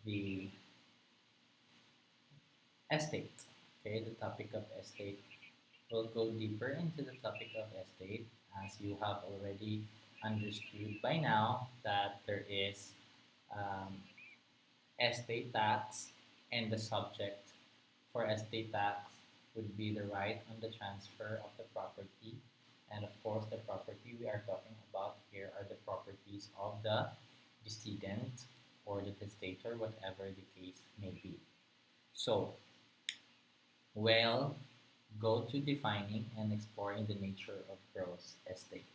the estate. Okay, the topic of estate. We'll go deeper into the topic of estate as you have already understood by now that there is um, estate tax, and the subject for estate tax would be the right on the transfer of the property. And of course, the property we are talking about here are the properties of the decedent or the testator, whatever the case may be. So, well, go to defining and exploring the nature of gross estate.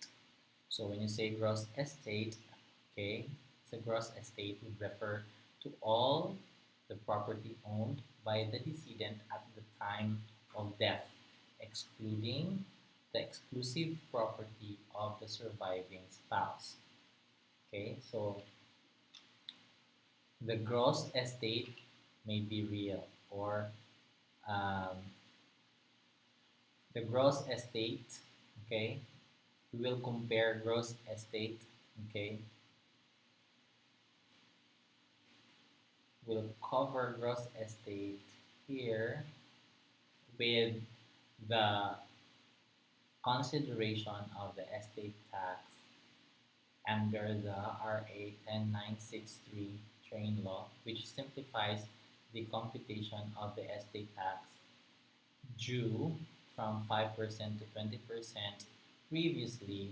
So when you say gross estate, okay, the gross estate would refer to all the property owned by the decedent at the time of death, excluding the exclusive property of the surviving spouse. Okay, so the gross estate may be real, or um, the gross estate, okay, we will compare gross estate, okay, we'll cover gross estate here with the consideration of the estate tax under the RA 10963 train law, which simplifies the computation of the estate tax due from 5% to 20% previously,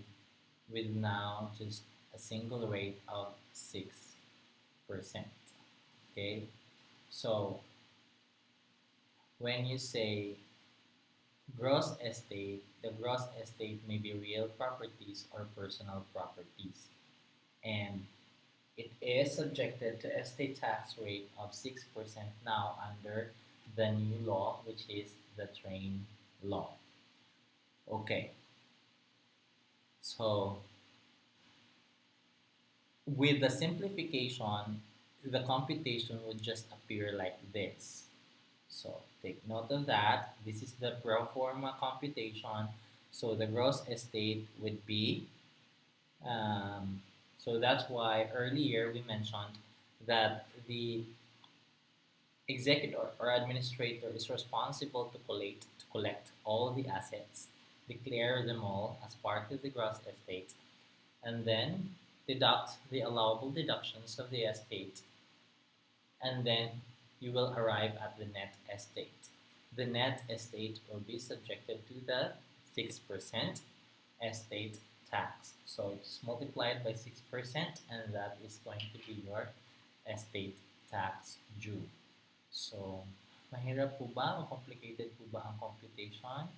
with now just a single rate of 6%. Okay, so when you say gross estate, the gross estate may be real properties or personal properties, and it is subjected to estate tax rate of 6% now under the new law, which is the train law. Okay, so with the simplification, the computation would just appear like this. So take note of that. This is the pro forma computation. So the gross estate would be, so that's why earlier we mentioned that the executor or administrator is responsible to collect all the assets, declare them all as part of the gross estate, and then deduct the allowable deductions of the estate, and then you will arrive at the net estate. The net estate will be subjected to the 6% estate tax. So it's multiplied by 6%, and that is going to be your estate tax due. So, mahirap po ba? Complicated po ba ang computation?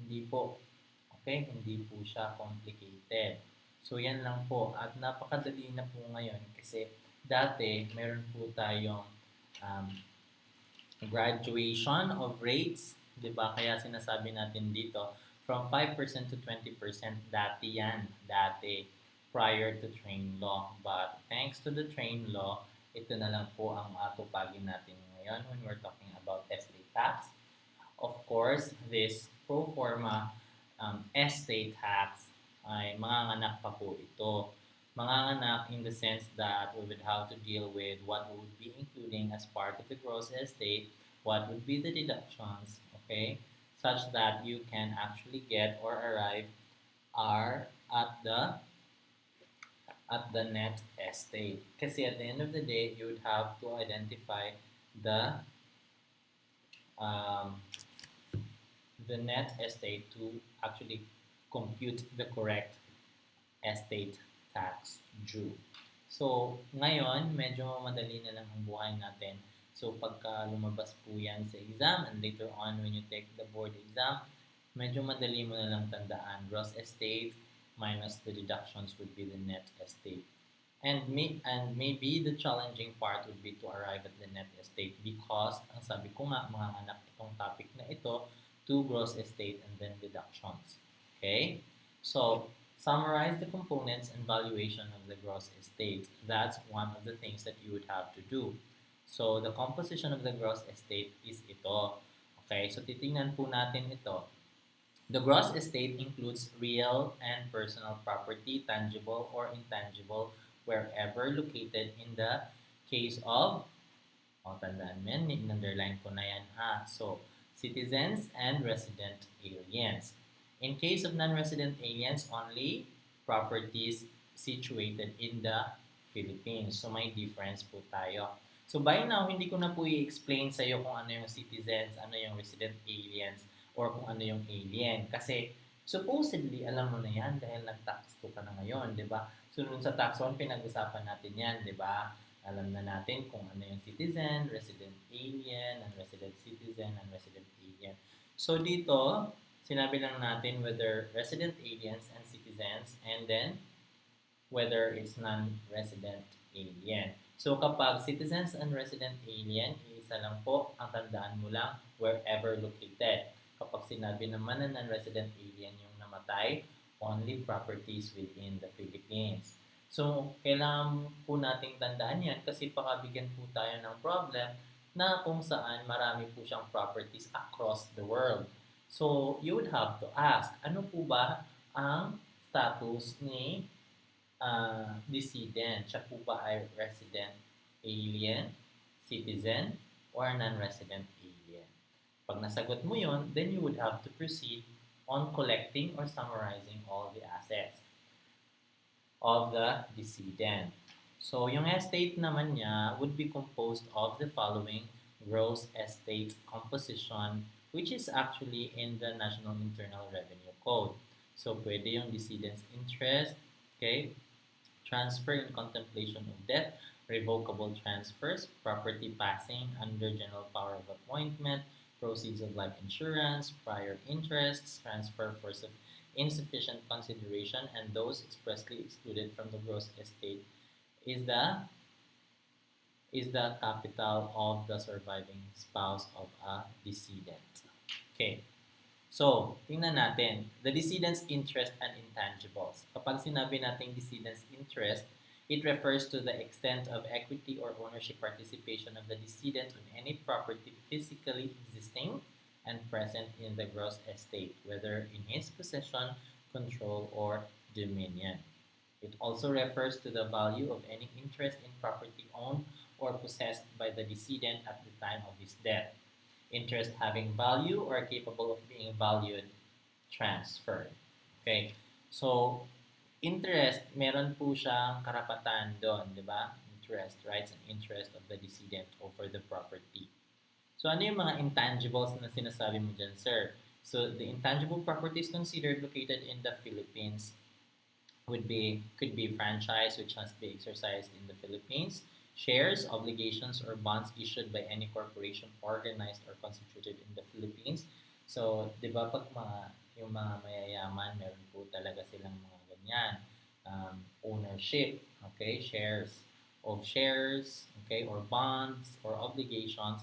Hindi po. Okay, hindi po siya complicated. So, yan lang po. At napakadali na po ngayon kasi dati meron po tayong um, graduation of rates. Diba? Kaya sinasabi natin dito, from 5% to 20% dati yan. Dati, prior to train law. But thanks to the train law, ito na lang po ang atupagin natin ngayon when we're talking about estate tax. Of course, this pro forma estate tax ay manganganak pa po ito. Manganganak in the sense that we would have to deal with what we would be including as part of the gross estate, what would be the deductions, okay, such that you can actually get or arrive are at the net estate. Kasi at the end of the day, you would have to identify the um, the net estate to actually compute the correct estate tax due. So, ngayon, medyo madali na lang ang buhay natin. So, pagka lumabas po yan sa exam and later on when you take the board exam, medyo madali mo na lang tandaan. Gross estate minus the deductions would be the net estate. And maybe the challenging part would be to arrive at the net estate because, ang sabi ko nga, mga anak itong topic na ito, to gross estate and then deductions. Okay? So, summarize the components and valuation of the gross estate. That's one of the things that you would have to do. So, the composition of the gross estate is ito. Okay, so titingnan po natin ito. The gross estate includes real and personal property, tangible or intangible, wherever located in the case of O, tandaan mo yan, in-underline ko na yan ha. So, citizens and resident aliens. In case of non-resident aliens, only properties situated in the Philippines. So, may difference po tayo. So, by now, hindi ko na po i-explain sa iyo kung ano yung citizens, ano yung resident aliens, or kung ano yung alien. Kasi, supposedly, alam mo na yan dahil nag-tax 2 ka na ngayon, di ba? So, nung sa tax 1, pinag-usapan natin yan, di ba? Alam na natin kung ano yung citizen, resident alien, non-resident citizen, non-resident alien. So dito, sinabi lang natin whether resident aliens and citizens, and then whether it's non-resident alien. So kapag citizens and resident alien, isa lang po, ang tandaan mo lang, wherever located. Kapag sinabi naman na non-resident alien yung namatay, only properties within the Philippines. So, kailangan po nating tandaan yan kasi pakabigyan po tayo ng problem na kung saan marami po siyang properties across the world. So, you would have to ask, ano po ba ang status ni decedent? Siya po ba ay resident alien, citizen, or non-resident alien? Pag nasagot mo yon, then you would have to proceed on collecting or summarizing all the assets of the decedent. So, yung estate naman niya would be composed of the following gross estate composition, which is actually in the National Internal Revenue Code. So, pwede yung decedent's interest, okay, transfer in contemplation of death, revocable transfers, property passing under general power of appointment, proceeds of life insurance, prior interests, transfer for insufficient consideration, and those expressly excluded from the gross estate is the capital of the surviving spouse of a decedent. Okay. So, tingnan natin, the decedent's interest and intangibles. Kapag sinabi natin decedent's interest, it refers to the extent of equity or ownership participation of the decedent on any property physically existing and present in the gross estate, whether in his possession, control, or dominion. It also refers to the value of any interest in property owned or possessed by the decedent at the time of his death. Interest having value or capable of being valued, transferred. Okay? So, interest, meron po siyang karapatan doon, di ba? Interest, rights and interest of the decedent over the property. So, ano yung mga intangibles na sinasabi mo dyan, sir? So, the intangible properties considered located in the Philippines could be franchise, which must be exercised in the Philippines, shares, obligations, or bonds issued by any corporation organized or constituted in the Philippines. So, di ba pag yung mga mayayaman, meron po talaga silang mga ganyan. Ownership, okay, shares, okay, or bonds, or obligations,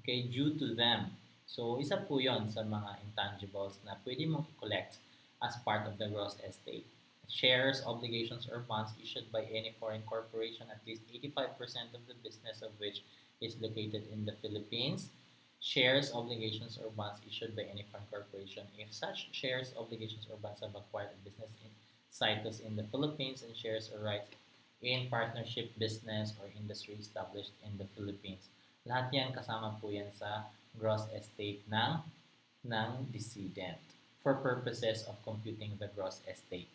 okay, due to them. So, isa po yon sa mga intangibles na pwede mong i-collect as part of the gross estate. Shares, obligations, or bonds issued by any foreign corporation, at least 85% of the business of which is located in the Philippines. Shares, obligations, or bonds issued by any foreign corporation, if such shares, obligations, or bonds have acquired a business in situs in the Philippines and shares or rights in partnership, business, or industry established in the Philippines. Lahat yan kasama po yan sa gross estate ng decedent for purposes of computing the gross estate.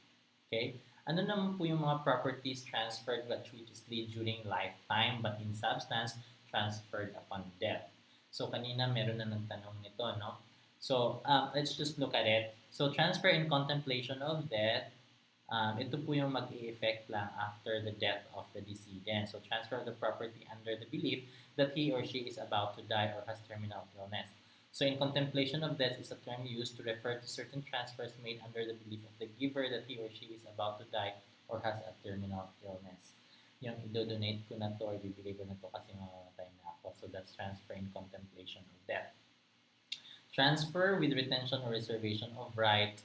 Okay? Ano naman po yung mga properties transferred gratuitously during lifetime but in substance transferred upon death? So, kanina meron na nagtanong nito, no? So, let's just look at it. So, transfer in contemplation of death, ito po yung mag-i-effect lang after the death of the decedent. So, transfer of the property under the belief that he or she is about to die or has terminal illness. So, in contemplation of death is a term used to refer to certain transfers made under the belief of the giver that he or she is about to die or has a terminal illness. Yung i-donate ko na to or bibigay ko na to kasi mamamatay na ako. So, that's transfer in contemplation of death. Transfer with retention or reservation of right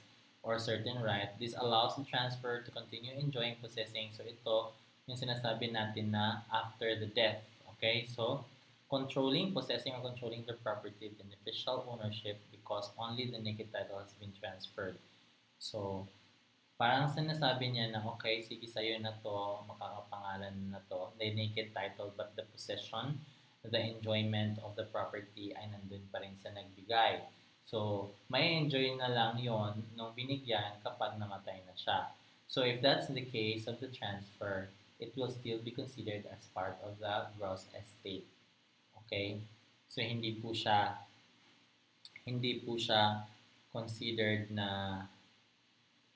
or certain right. This allows the transfer to continue enjoying, possessing. So, ito yung sinasabi natin na after the death. Okay? So, controlling, possessing, or controlling the property, beneficial ownership because only the naked title has been transferred. So, parang sinasabi niya na, okay, sige sa'yo na to, makakapangalan na to, the naked title, but the possession, the enjoyment of the property ay nandun pa rin sa nagbigay. So, may enjoy na lang yon nung binigyan kapag namatay na siya. So, if that's the case of the transfer, it will still be considered as part of the gross estate. Okay? So, hindi po siya considered na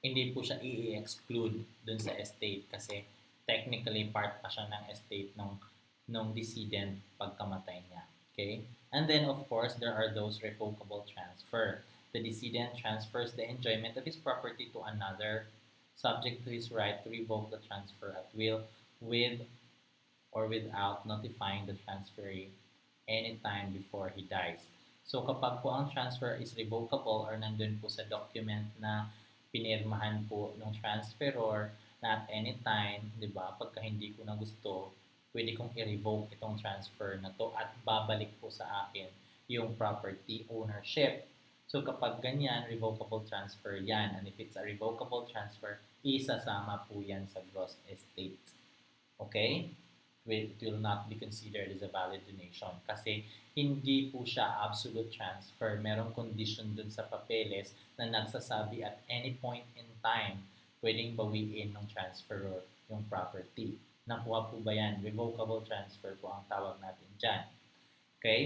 hindi po siya i-exclude dun sa estate kasi technically part pa siya ng estate ng decedent pagkamatay niya. Okay? And then, of course, there are those revocable transfer. The decedent transfers the enjoyment of his property to another, subject to his right to revoke the transfer at will, with or without notifying the transferee anytime before he dies. So kapag po ang transfer is revocable or nandun po sa document na pinirmahan po ng transferor na at any time, di ba, pagka hindi ko na gusto, pwede kong i-revoke itong transfer na to at babalik po sa akin yung property ownership. So kapag ganyan, revocable transfer yan. And if it's a revocable transfer, isasama po yan sa gross estate. Okay? It will not be considered as a valid donation kasi hindi po siya absolute transfer. Merong condition dun sa papeles na nagsasabi at any point in time pwedeng bawiin ng transferor yung property. Nakuha po ba yan? Revocable transfer po ang tawag natin dyan. Okay?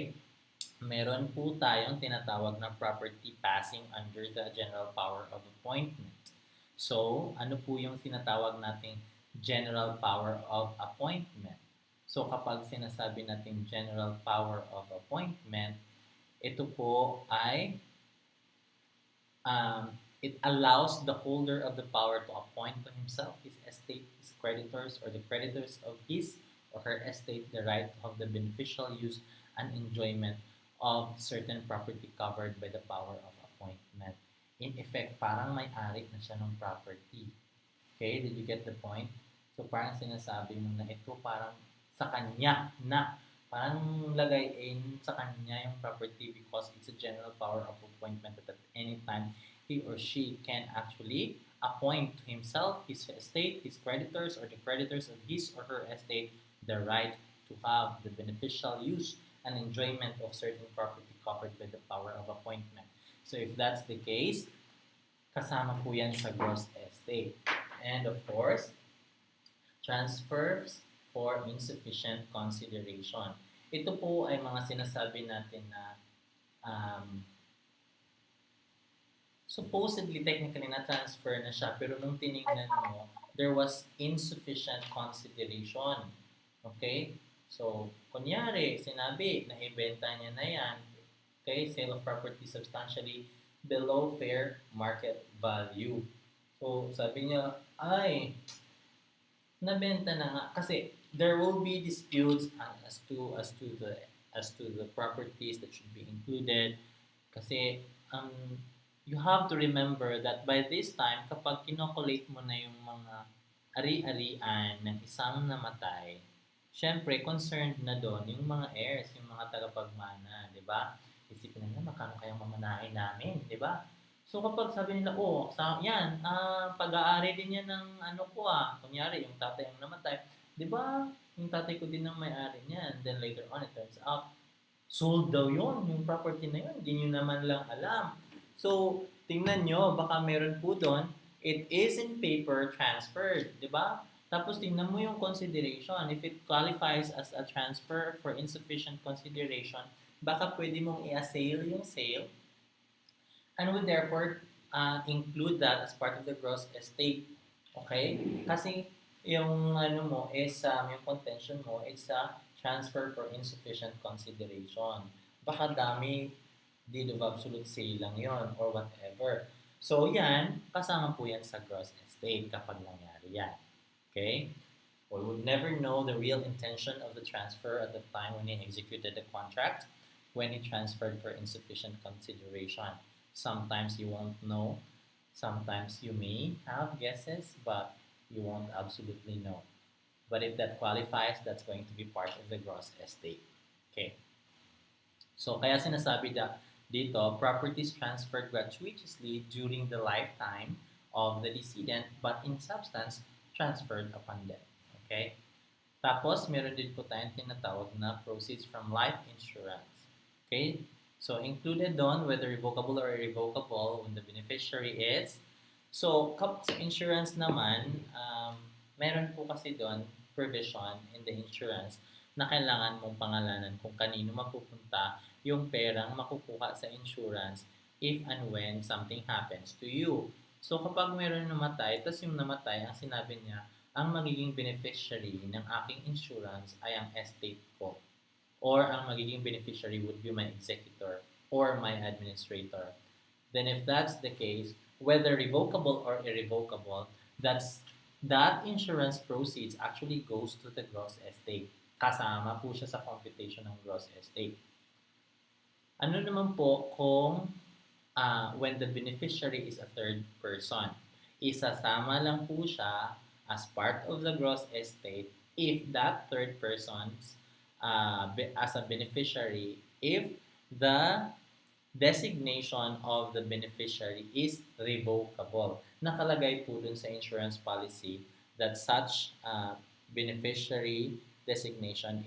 Meron po tayong tinatawag na property passing under the general power of appointment. So, ano po yung tinatawag nating general power of appointment? So, kapag sinasabi natin general power of appointment, ito po ay it allows the holder of the power to appoint to himself, his estate, his creditors, or the creditors of his or her estate the right of the beneficial use and enjoyment of certain property covered by the power of appointment. In effect, parang may-ari na siya ng property. Okay, did you get the point? So, parang sinasabi mo na ito parang sa kanya na parang lagay in sa kanya yung property because it's a general power of appointment that at any time he or she can actually appoint to himself, his estate, his creditors, or the creditors of his or her estate the right to have the beneficial use and enjoyment of certain property covered by the power of appointment. So if that's the case, kasama po yan sa gross estate. And of course, transfers for insufficient consideration. Ito po ay mga sinasabi natin na supposedly, technically, na-transfer na siya, pero nung tinignan mo, there was insufficient consideration. Okay? So, kunyari, sinabi na ibenta niya na yan, okay, sale of property substantially below fair market value. So, sabi niya, ay, nabenta na nga. Kasi, there will be disputes as to the properties that should be included. Kasi, you have to remember that by this time, kapag kinokolate mo na yung mga ari-arian ng isang namatay, syempre, concerned na doon yung mga heirs, yung mga tagapagmana, di ba? Isipin na magkano kayang mamanahin namin, di ba? So kapag sabi nila, yan, pag-aari din yan ng kunyari, yung tatay ang namatay, di ba? Yung tatay ko din ang may-ari niyan. Then later on, it turns out, sold daw yun, yung property na yun, hindi nyo naman lang alam. So, tingnan nyo, baka meron po doon, it is in paper transferred, di ba? Tapos tingnan mo yung consideration. If it qualifies as a transfer for insufficient consideration, baka pwede mong i-assail yung sale and would therefore include that as part of the gross estate. Okay? Kasi yung yung contention mo is a transfer for insufficient consideration. Baka dami deed of absolute sale lang yon or whatever. So yan, kasama po yan sa gross estate kapag nangyari yan. Okay? We would never know the real intention of the transfer at the time when he executed the contract, when he transferred for insufficient consideration. Sometimes you won't know. Sometimes you may have guesses, but you won't absolutely know. But if that qualifies, that's going to be part of the gross estate. Okay? So, kaya sinasabi dito, properties transferred gratuitously during the lifetime of the decedent, but in substance, transferred upon death. Okay? Tapos, meron din po tayong tinatawag na proceeds from life insurance. Okay? So, included doon, whether revocable or irrevocable, when the beneficiary is. So, sa insurance naman, meron po kasi doon provision in the insurance na kailangan mong pangalanan kung kanino mapupunta yung perang makukuha sa insurance if and when something happens to you. So, kapag meron namatay, tapos yung namatay, ang sinabi niya, ang magiging beneficiary ng aking insurance ay ang estate ko. Or ang magiging beneficiary would be my executor or my administrator. Then if that's the case, whether revocable or irrevocable, that insurance proceeds actually goes to the gross estate. Kasama po siya sa computation ng gross estate. Ano naman po kung when the beneficiary is a third person? Isasama lang po siya as part of the gross estate if that third person's as a beneficiary, if the designation of the beneficiary is revocable. Nakalagay po dun sa insurance policy that such beneficiary designation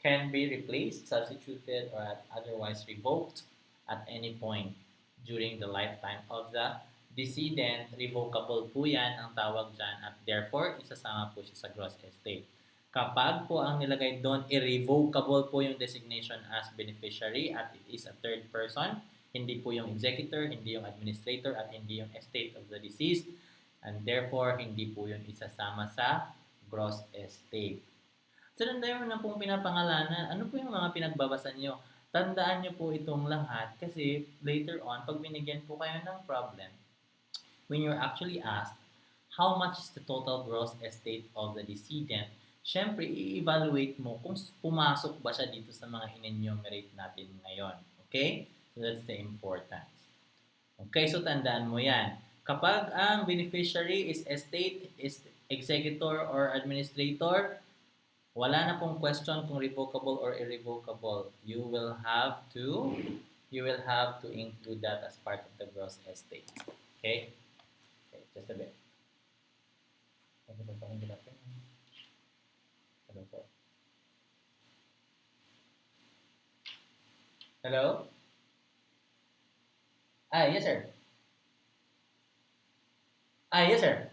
can be replaced, substituted, or otherwise revoked at any point during the lifetime of the decedent. Revocable po yan ang tawag dyan at therefore isasama po siya sa gross estate. Kapag po ang nilagay doon, irrevocable po yung designation as beneficiary at it is a third person, hindi po yung executor, hindi yung administrator, at hindi yung estate of the deceased, and therefore hindi po yun isasama sa gross estate. So, nandayo na pong pinapangalanan, ano po yung mga pinagbabasa nyo? Tandaan nyo po itong lahat kasi later on, pag binigyan po kayo ng problem, when you're actually asked, how much is the total gross estate of the decedent, syempre, i-evaluate mo kung pumasok ba siya dito sa mga in-enumerate natin ngayon. Okay? So, that's the importance. Okay, so tandaan mo yan. Kapag ang beneficiary is estate, is executor, or administrator, wala na pong question kung revocable or irrevocable. You will have to include that as part of the gross estate. Okay? Okay, just a bit. Hello? Yes, sir. Yes, sir.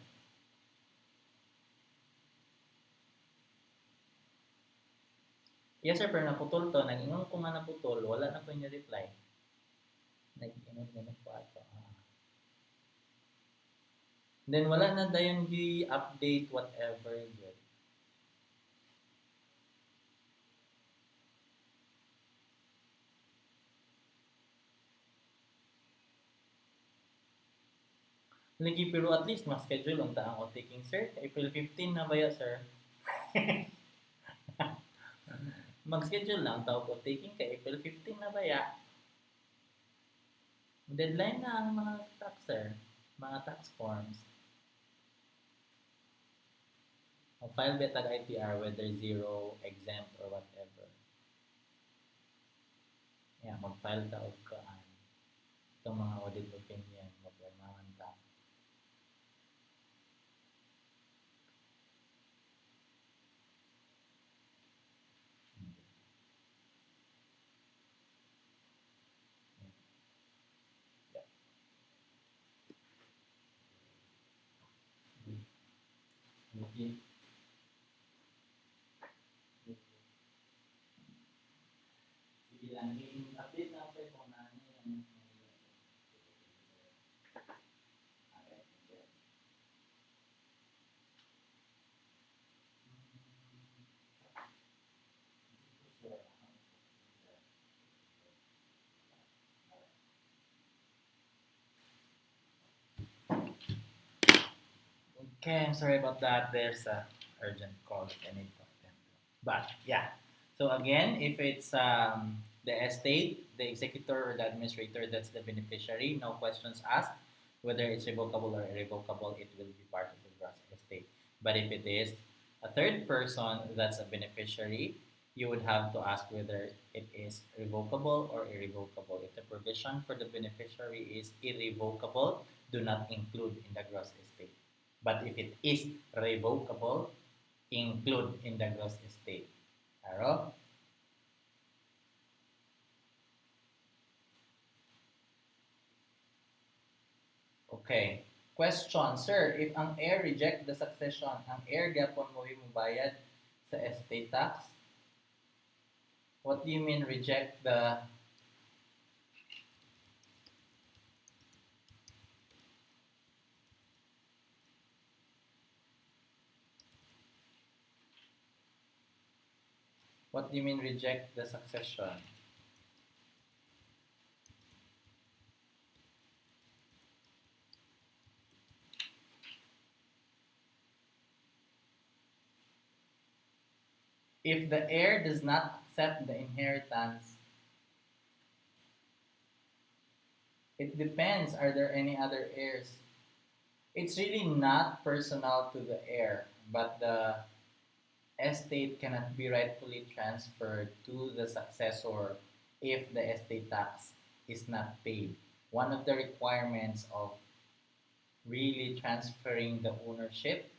Yes, sir, pero naputol to. Nag-ingon ko nga naputol. Wala na po yung reply. Nag-ingon po ato. Then, wala na dayon i-update whatever yun. Lagi, pero at least mas-schedule ang taang o taking, sir. April 15 na ba ya, sir? Mag-schedule lang tao ko taking kay April 15 na ba ya? Deadline na ang mga taxer, mga tax forms. Mag-file ba tag ITR whether zero, exempt, or whatever. Yeah, mag-file ta og kaan. Itong mga audit opinion, mag-formahan ta. Okay. Sige lang, update na ako kung ano yung Okay, I'm sorry about that. There's a urgent call that I need to attend to. But yeah, so again, if it's the estate, the executor, or the administrator that's the beneficiary, no questions asked. Whether it's revocable or irrevocable, it will be part of the gross estate. But if it is a third person that's a beneficiary, you would have to ask whether it is revocable or irrevocable. If the provision for the beneficiary is irrevocable, do not include in the gross estate. But if it is revocable, include in the gross estate. Aro? Okay. Question, sir, if ang heir reject the succession, ang heir gyapon mo bayad sa estate tax? What do you mean reject the What do you mean reject the succession? If the heir does not accept the inheritance, it depends. Are there any other heirs? It's really not personal to the heir, but the estate cannot be rightfully transferred to the successor if the estate tax is not paid. One of the requirements of really transferring the ownership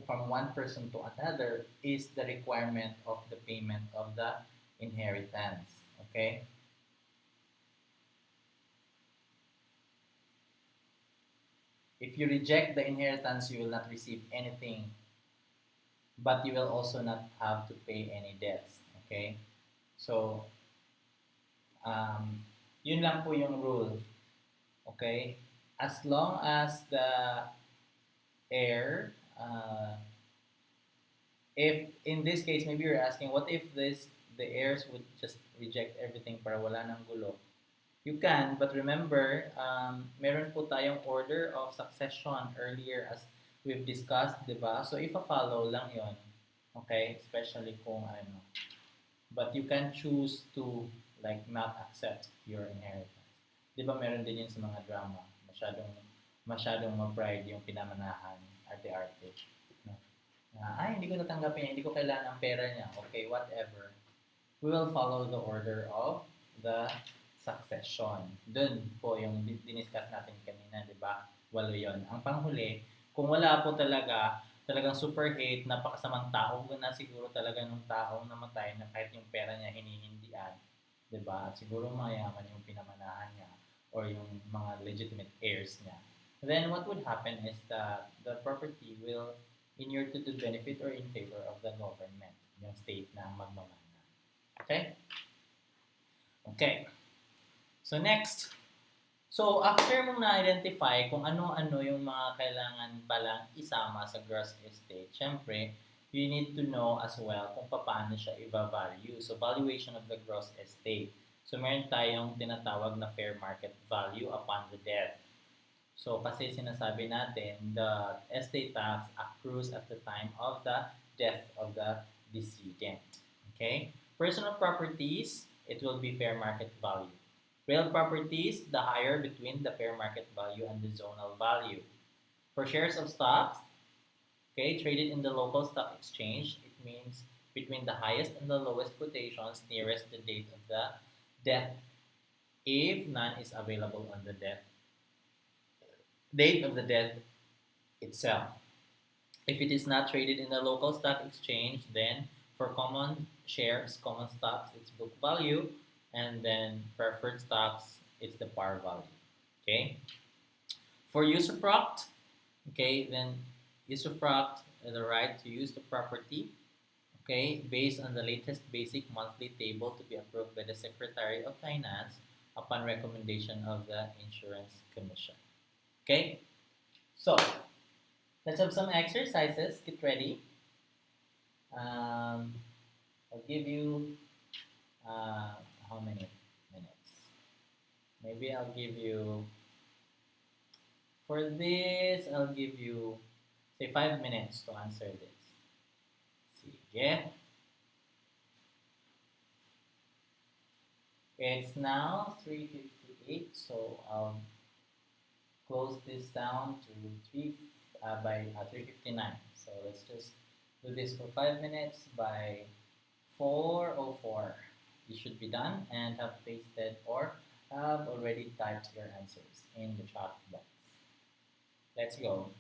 from one person to another is the requirement of the payment of the inheritance. Okay? If you reject the inheritance, you will not receive anything, but you will also not have to pay any debts. Okay? So, yun lang po yung rule. Okay? As long as the heir, if in this case, maybe you're asking, what if the heirs would just reject everything para wala nang gulo? You can, but remember, meron po tayong order of succession earlier as we've discussed, di ba? So, ipa-follow lang yon. Okay? Especially kung ano. But you can choose to like not accept your inheritance. Di ba meron din yun sa mga drama? Masyadong ma-pride yung pinamanahan, arte-arte. No? Ay, hindi ko natanggapin, hindi ko kailangan ng pera niya. Okay, whatever. We will follow the order of the succession. Dun po yung diniscuss natin kanina, di ba? Walo yun. Ang panghuli, kung wala po talagang super hate, napakasamang tao na siguro talaga nung taong namatay na kahit yung pera niya hinihindian, di ba? At siguro mayaman yung pinamanahan niya or yung mga legitimate heirs niya. Then what would happen is that the property will inure to the benefit or in favor of the government, yung state na magmamana. Okay? Okay. So next, so after mong na-identify kung ano-ano yung mga kailangan palang isama sa gross estate, syempre, you need to know as well kung paano siya i-value. So valuation of the gross estate. So meron tayong tinatawag na fair market value upon the death. So kasi sinasabi natin, the estate tax accrues at the time of the death of the decedent. Okay? Personal properties, it will be fair market value. Real properties, the higher between the fair market value and the zonal value. For shares of stocks, okay, traded in the local stock exchange, it means between the highest and the lowest quotations nearest the date of the death, if none is available on the date of the death itself. If it is not traded in the local stock exchange, then for common shares, common stocks, it's book value, and then preferred stocks, it's the par value. Okay. For usufruct, okay, then usufruct the right to use the property, okay, based on the latest basic monthly table to be approved by the Secretary of Finance upon recommendation of the Insurance Commission. Okay. So let's have some exercises. Get ready. I'll give you how many minutes? Maybe I'll give you, for this, I'll give you, say 5 minutes to answer this. Sige. It's now 3:58, so I'll close this down to 3:59. So let's just do this for 5 minutes. By 4:04, you should be done and have pasted or have already typed your answers in the chat box. Let's go.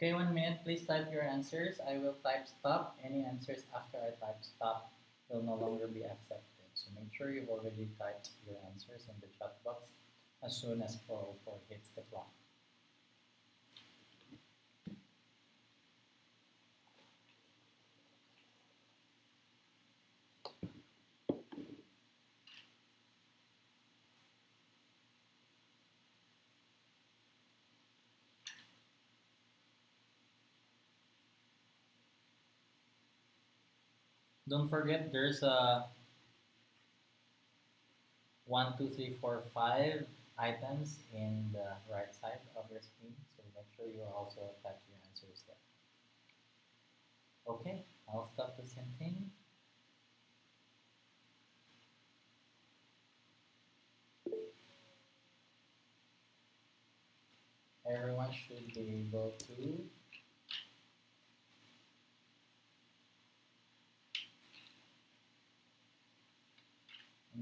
Okay, 1 minute. Please type your answers. I will type stop. Any answers after I type stop will no longer be accepted. So make sure you've already typed your answers in the chat box as soon as 4:04 hits the clock. Don't forget there's a 1, 2, 3, 4, 5 items in the right side of your screen. So make sure you also type your answers there. Okay, I'll stop presenting. Everyone should be able to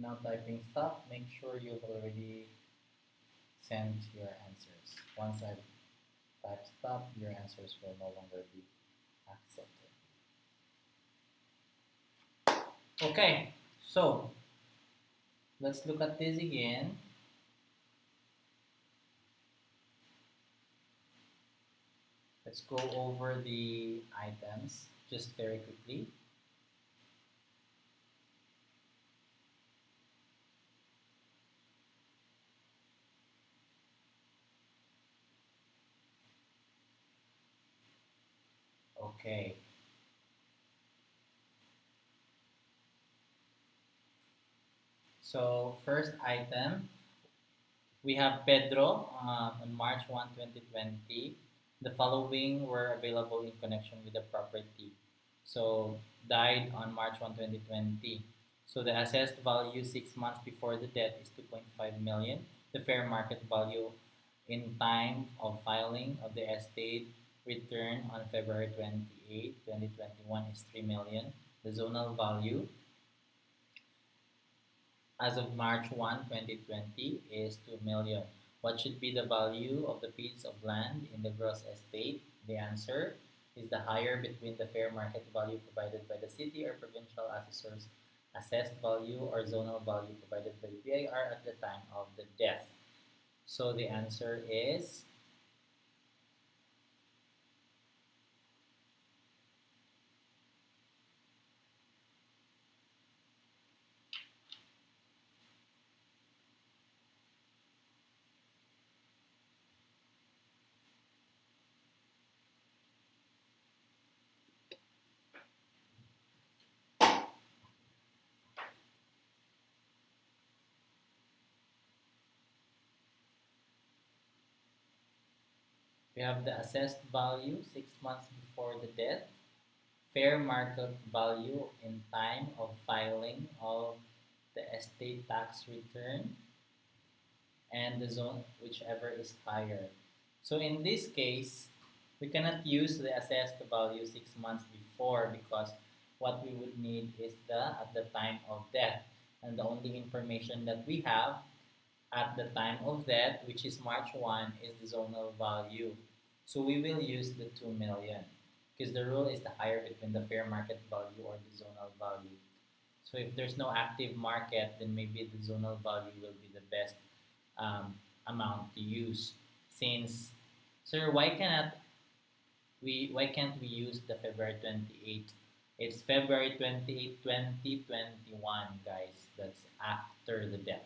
now typing stop. Make sure you've already sent your answers. Once I've typed stop, your answers will no longer be accepted. Okay, so let's look at this again. Let's go over the items just very quickly. Okay. So first item, we have Pedro on March 1, 2020. The following were available in connection with the property. So died on March 1, 2020. So the assessed value 6 months before the death is 2.5 million. The fair market value in time of filing of the estate return on February 28, 2021 is 3 million. The zonal value as of March 1, 2020 is 2 million. What should be the value of the piece of land in the gross estate? The answer is the higher between the fair market value provided by the city or provincial assessors, assessed value or zonal value provided by the BIR at the time of the death. So the answer is we have the assessed value 6 months before the death, fair market value in time of filing of the estate tax return, and the zone, whichever is higher. So in this case, we cannot use the assessed value 6 months before because what we would need is the at the time of death. And the only information that we have at the time of death, which is March 1, is the zonal value. So we will use the 2 million because the rule is the higher between the fair market value or the zonal value. So if there's no active market, then maybe the zonal value will be the best amount to use. Since, sir, why can't we use the February 28th? It's February 28, 2021, guys. That's after the death.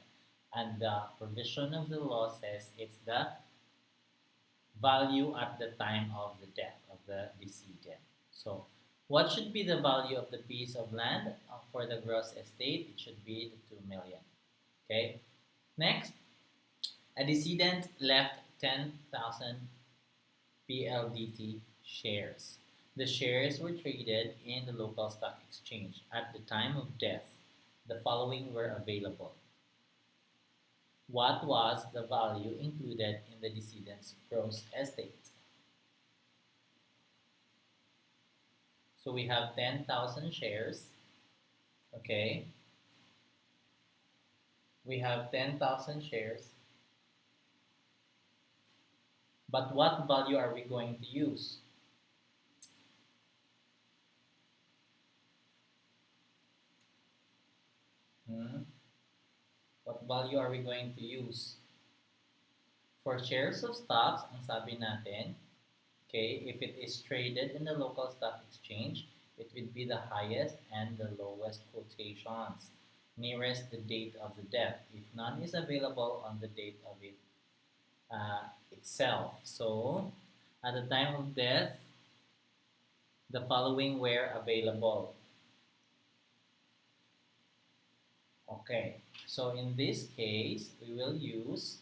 And the provision of the law says it's the value at the time of the death of the decedent. So what should be the value of the piece of land for the gross estate? It should be the 2 million. Okay. Next, a decedent left 10,000 PLDT shares. The shares were traded in the local stock exchange. At the time of death, the following were available. What was the value included in the decedent's gross estate? So we have 10,000 shares. Okay. We have 10,000 shares. But what value are we going to use? Hmm? What value are we going to use? For shares of stocks, ang sabi natin, okay, if it is traded in the local stock exchange, it would be the highest and the lowest quotations nearest the date of the death, if none is available on the date of it itself. So, at the time of death, the following were available. Okay, so in this case, we will use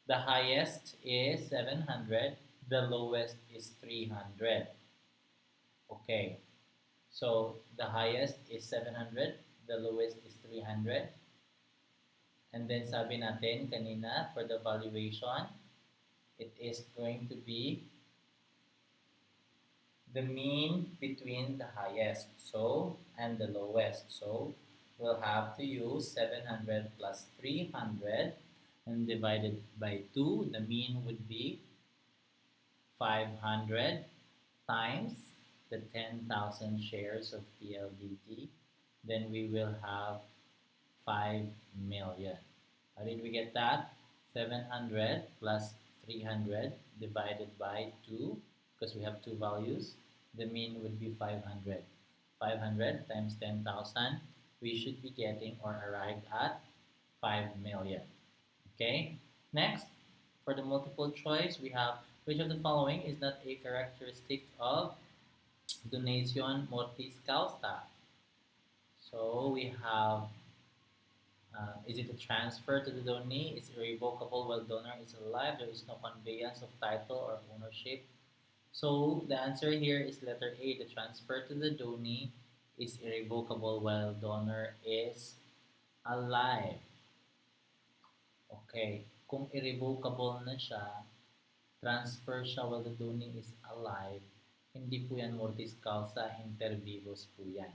the highest is 700, the lowest is 300. Okay, so the highest is 700, the lowest is 300. And then sabi natin kanina for the valuation, it is going to be the mean between the highest so and the lowest. So we'll have to use 700 plus 300 and divided by 2. The mean would be 500 times the 10,000 shares of PLDT. Then we will have 5 million. How did we get that? 700 plus 300 divided by 2 because we have two values. The mean would be 500. 500 times 10,000, we should be getting or arrived at 5 million. Okay? Next, for the multiple choice, we have which of the following is not a characteristic of donation mortis causa? So we have is it a transfer to the donee? Is irrevocable while donor is alive? There is no conveyance of title or ownership. So the answer here is letter A. The transfer to the donee is irrevocable while donor is alive. Okay. Kung irrevocable na siya, transfer siya while the donee is alive, hindi po yan mortis causa, inter vivos po yan.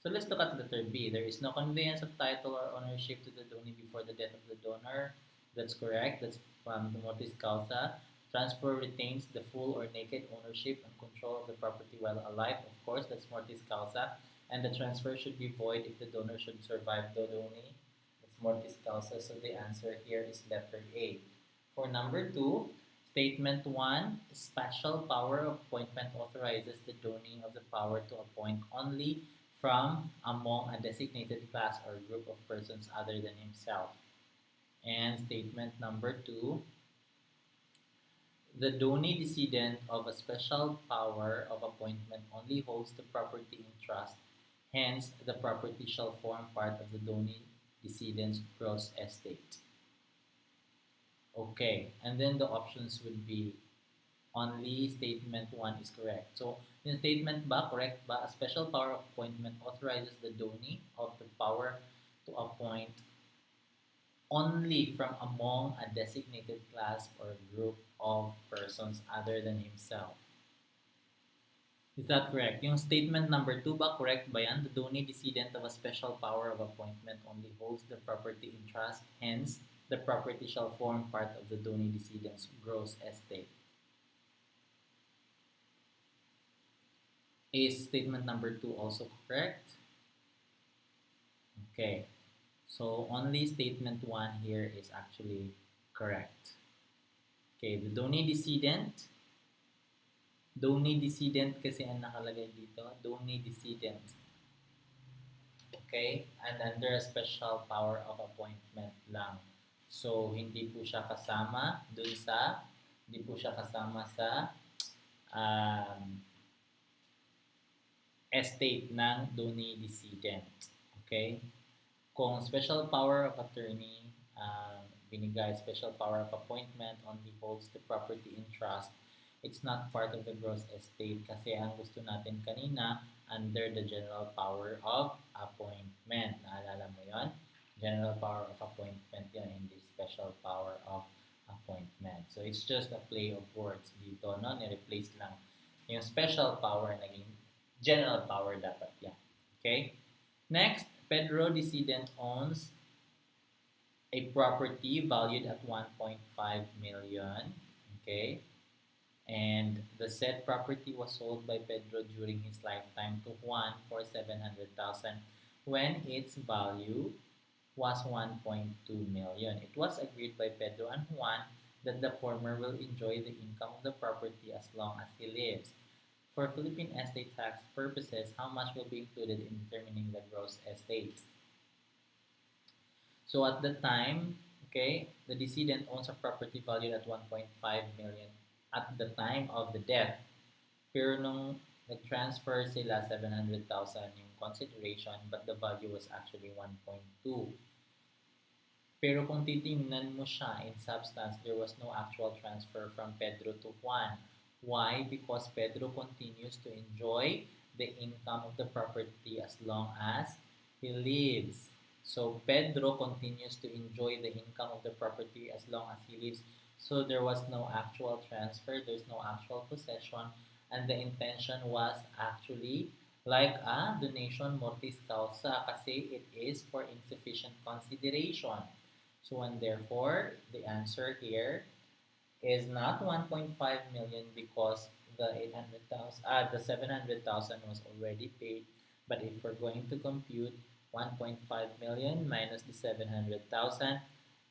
So let's look at letter B. There is no conveyance of title or ownership to the donee before the death of the donor. That's correct. That's from the mortis causa. Transfer retains the full or naked ownership and control of the property while alive. Of course, that's mortis causa. And the transfer should be void if the donor should survive the donee. That's mortis causa. So the answer here is letter A. For number 2, Statement 1, special power of appointment authorizes the donee of the power to appoint only from among a designated class or group of persons other than himself. And statement number 2, the donee decedent of a special power of appointment only holds the property in trust. Hence, the property shall form part of the donee decedent's gross estate. Okay, and then the options would be only statement 1 is correct. So, yung statement ba, correct ba? A special power of appointment authorizes the donee of the power to appoint only from among a designated class or group of persons other than himself. Is that correct? Yung statement number 2 ba, correct ba yan? The donee decedent of a special power of appointment only holds the property in trust. Hence, the property shall form part of the donee decedent's gross estate. Is statement number 2 also correct? Okay. So only statement 1 here is actually correct. Okay, the donee decedent kasi ang nakalagay dito, donee decedent. Okay? And under a special power of appointment lang. So hindi po siya kasama sa estate ng donee decedent. Okay? Kung special power of attorney, binigay special power of appointment only holds the property in trust, it's not part of the gross estate kasi ang gusto natin kanina under the general power of appointment. Naalala mo yon? General power of appointment yon, hindi special power of appointment. So it's just a play of words dito, no? Ni-replace lang yung special power, naging general power dapat yan. Okay? Next, Pedro decedent owns a property valued at 1.5 million. Okay? And the said property was sold by Pedro during his lifetime to Juan for 700,000. when its value was 1.2 million. It was agreed by Pedro and Juan that the former will enjoy the income of the property as long as he lives. For Philippine estate tax purposes, how much will be included in determining the gross estate? So at the time, okay, the decedent owns a property valued at 1.5 million at the time of the death. Pero nung nag-transfer sila 700,000 yung consideration, but the value was actually 1.2. Pero kung titingnan mo siya in substance, there was no actual transfer from Pedro to Juan. Why? Because Pedro continues to enjoy the income of the property as long as he lives. So Pedro continues to enjoy the income of the property as long as he lives. So there was no actual transfer, there's no actual possession, and the intention was actually like a donation mortis causa kasi it is for insufficient consideration. So and therefore, the answer here is not 1.5 million because the 800,000, the 700,000 was already paid. But if we're going to compute 1.5 million minus the 700,000,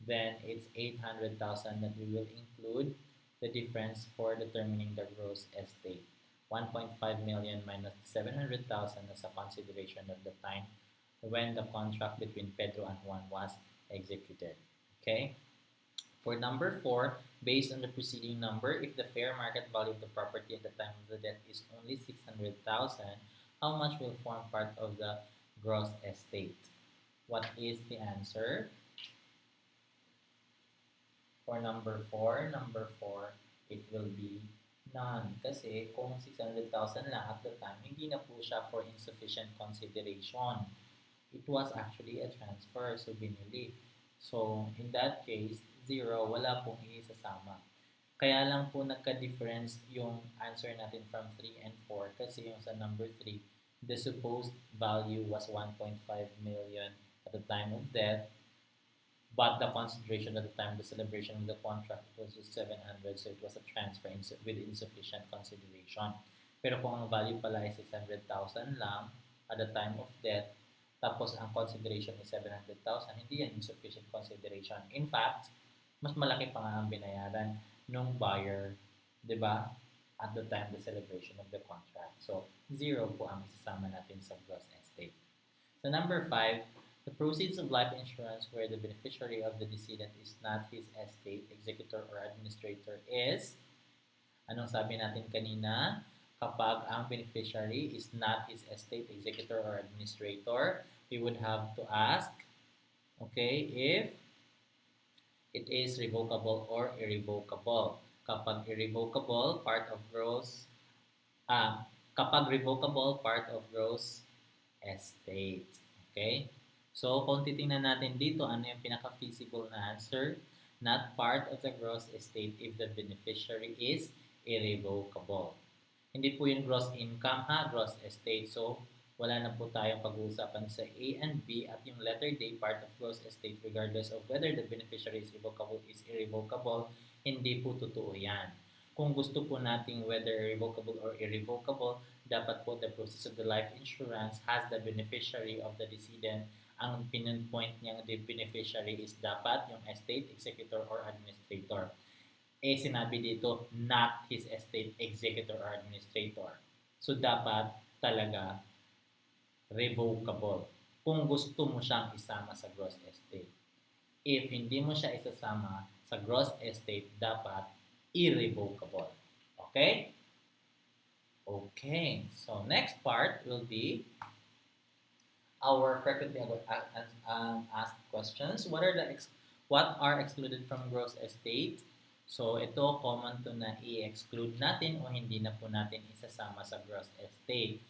then it's 800,000 that we will include the difference for determining the gross estate. 1.5 million minus 700,000 as a consideration of the time when the contract between Pedro and Juan was executed. Okay? For number 4, based on the preceding number, if the fair market value of the property at the time of the death is only 600,000, how much will form part of the gross estate? What is the answer? For number 4, it will be none. Kasi kung 600,000 lang at the time, hindi na po siya for insufficient consideration. It was actually a transfer, so binili. So, in that case, 0, wala pong isasama. Kaya lang po nagka-difference yung answer natin from 3 and 4 kasi yung sa number 3, the supposed value was 1.5 million at the time of death, but the consideration at the time of the celebration of the contract was just 700, so it was a transfer with insufficient consideration. Pero kung ang value pala ay 600,000 lang at the time of death, tapos ang consideration is 700,000, hindi yan insufficient consideration. In fact, mas malaki pa nga ang binayaran nung buyer, di ba, at the time of the celebration of the contract. So, 0 po ang isasama natin sa gross estate. So, number 5, the proceeds of life insurance where the beneficiary of the decedent is not his estate, executor, or administrator is, anong sabi natin kanina? Kapag ang beneficiary is not his estate, executor, or administrator, we would have to ask, okay, if it is revocable or irrevocable. Kapag irrevocable, part of gross, kapag revocable, part of gross estate. Okay? So, kung titingnan natin dito, ano yung pinaka-feasible na answer? Not part of the gross estate if the beneficiary is irrevocable. Hindi po yung gross income gross estate. So, wala na po tayong pag-uusapan sa A and B at yung letter D, part of gross estate regardless of whether the beneficiary is revocable is irrevocable, hindi po totoo yan. Kung gusto po nating whether revocable or irrevocable, dapat po the process of the life insurance has the beneficiary of the decedent. Ang pinpoint niyang the beneficiary is dapat yung estate, executor, or administrator. Sinabi dito, not his estate, executor, or administrator. So, dapat talaga revocable. Kung gusto mo siyang isama sa gross estate. If hindi mo siya isasama sa gross estate, dapat irrevocable. Okay? Okay. So, next part will be our frequently asked questions. What are excluded from gross estate? So, ito, common to na i-exclude natin o hindi na po natin isasama sa gross estate.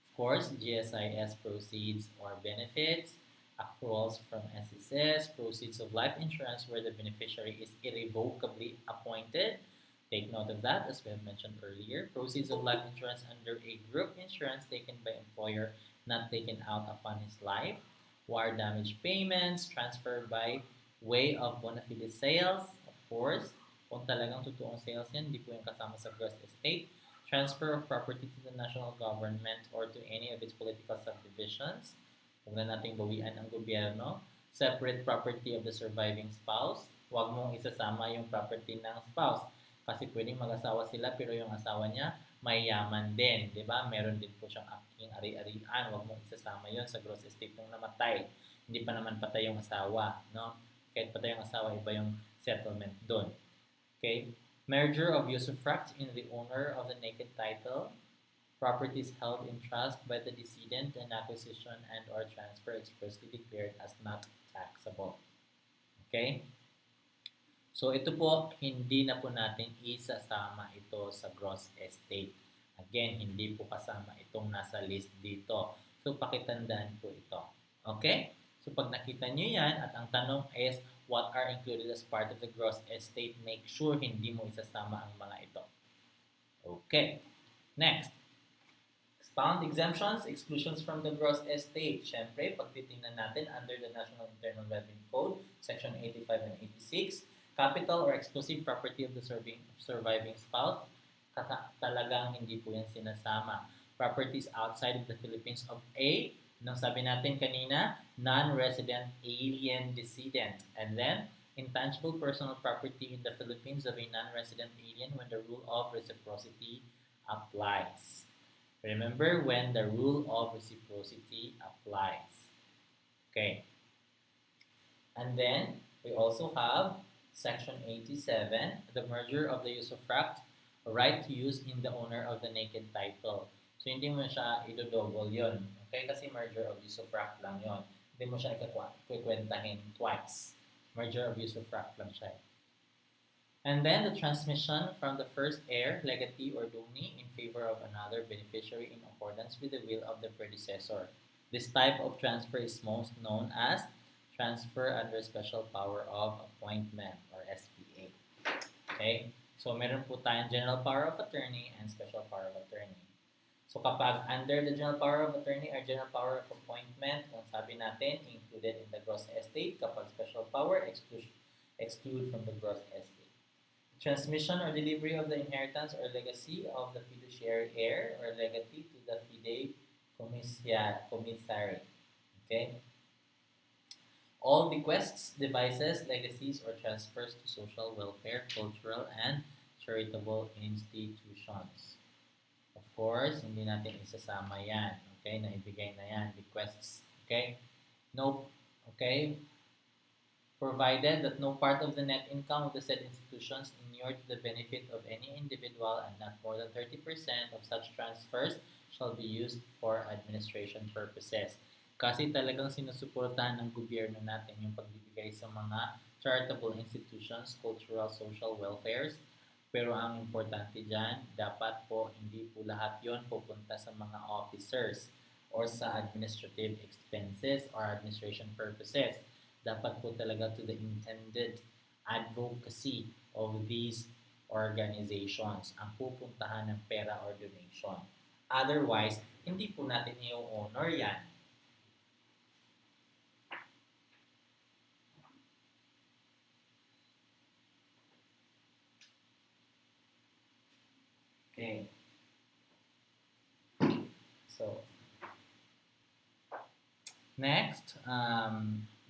Of course, GSIS proceeds or benefits, accruals from SSS, proceeds of life insurance where the beneficiary is irrevocably appointed. Take note of that, as we have mentioned earlier. Proceeds of life insurance under a group insurance taken by employer, not taken out upon his life. Wire damage payments, transfer by way of bona fide sales, of course. Kung talagang totoong sales yan, hindi po yung kasama sa gross estate. Transfer of property to the national government or to any of its political subdivisions. Huwag na nating bawian ang gobyerno. Separate property of the surviving spouse. Huwag mong isasama yung property ng spouse. Kasi pwedeng mag-asawa sila pero yung asawa niya may yaman din. Diba? Meron din po siyang aking ari-arian. Huwag mong isasama yon sa gross estate ng namatay. Hindi pa naman patay yung asawa. No? Kahit patay yung asawa, iba yung settlement doon. Okay? Merger of usufruct in the owner of the naked title. Properties held in trust by the decedent and acquisition and or transfer expressly declared as not taxable. Okay? So ito po, hindi na po natin isasama ito sa gross estate. Again, hindi po kasama itong nasa list dito. So pakitandaan po ito. Okay? So pag nakita nyo yan at ang tanong is what are included as part of the gross estate, make sure hindi mo isasama ang mga ito. Okay. Next. Expound exemptions, exclusions from the gross estate. Siyempre, pag titingnan natin under the National Internal Revenue Code, Section 85 and 86, capital or exclusive property of the surviving spouse, talagang hindi po yan sinasama. Properties outside of the Philippines of A, nang sabi natin kanina, non-resident alien decedent. And then, intangible personal property in the Philippines of a non-resident alien when the rule of reciprocity applies. Remember when the rule of reciprocity applies. Okay. And then, we also have Section 87, the merger of the usufruct, right to use in the owner of the naked title. So, hindi mo siya idodouble yun. Okay? Kasi merger of usufruct lang yun. Hindi mo siya ikikwentahin twice. Merger of usufruct lang siya. And then the transmission from the first heir, legatee or donee in favor of another beneficiary in accordance with the will of the predecessor. This type of transfer is most known as transfer under special power of appointment or SPA. Okay? So meron po tayong general power of attorney and special power of attorney. So kapag under the general power of attorney or general power of appointment, kung sabi natin, included in the gross estate. Kapag special power, exclude from the gross estate. Transmission or delivery of the inheritance or legacy of the fiduciary heir or legatee to the fidei commissary. Okay? All bequests, devices, legacies, or transfers to social welfare, cultural, and charitable institutions. Of course, hindi natin isasama yan. Okay? Naibigay na yan. Bequests. Okay? No. Okay? Provided that no part of the net income of the said institutions inure to the benefit of any individual and not more than 30% of such transfers shall be used for administration purposes. Kasi talagang sinusuportahan ng gobyerno natin yung pagbibigay sa mga charitable institutions, cultural, social welfares. Pero ang importante dyan, dapat po hindi po lahat yon pupunta sa mga officers or sa administrative expenses or administration purposes. Dapat po talaga to the intended advocacy of these organizations ang pupuntahan ng pera or donation. Otherwise, hindi po natin i-honor yan. Okay. So, next,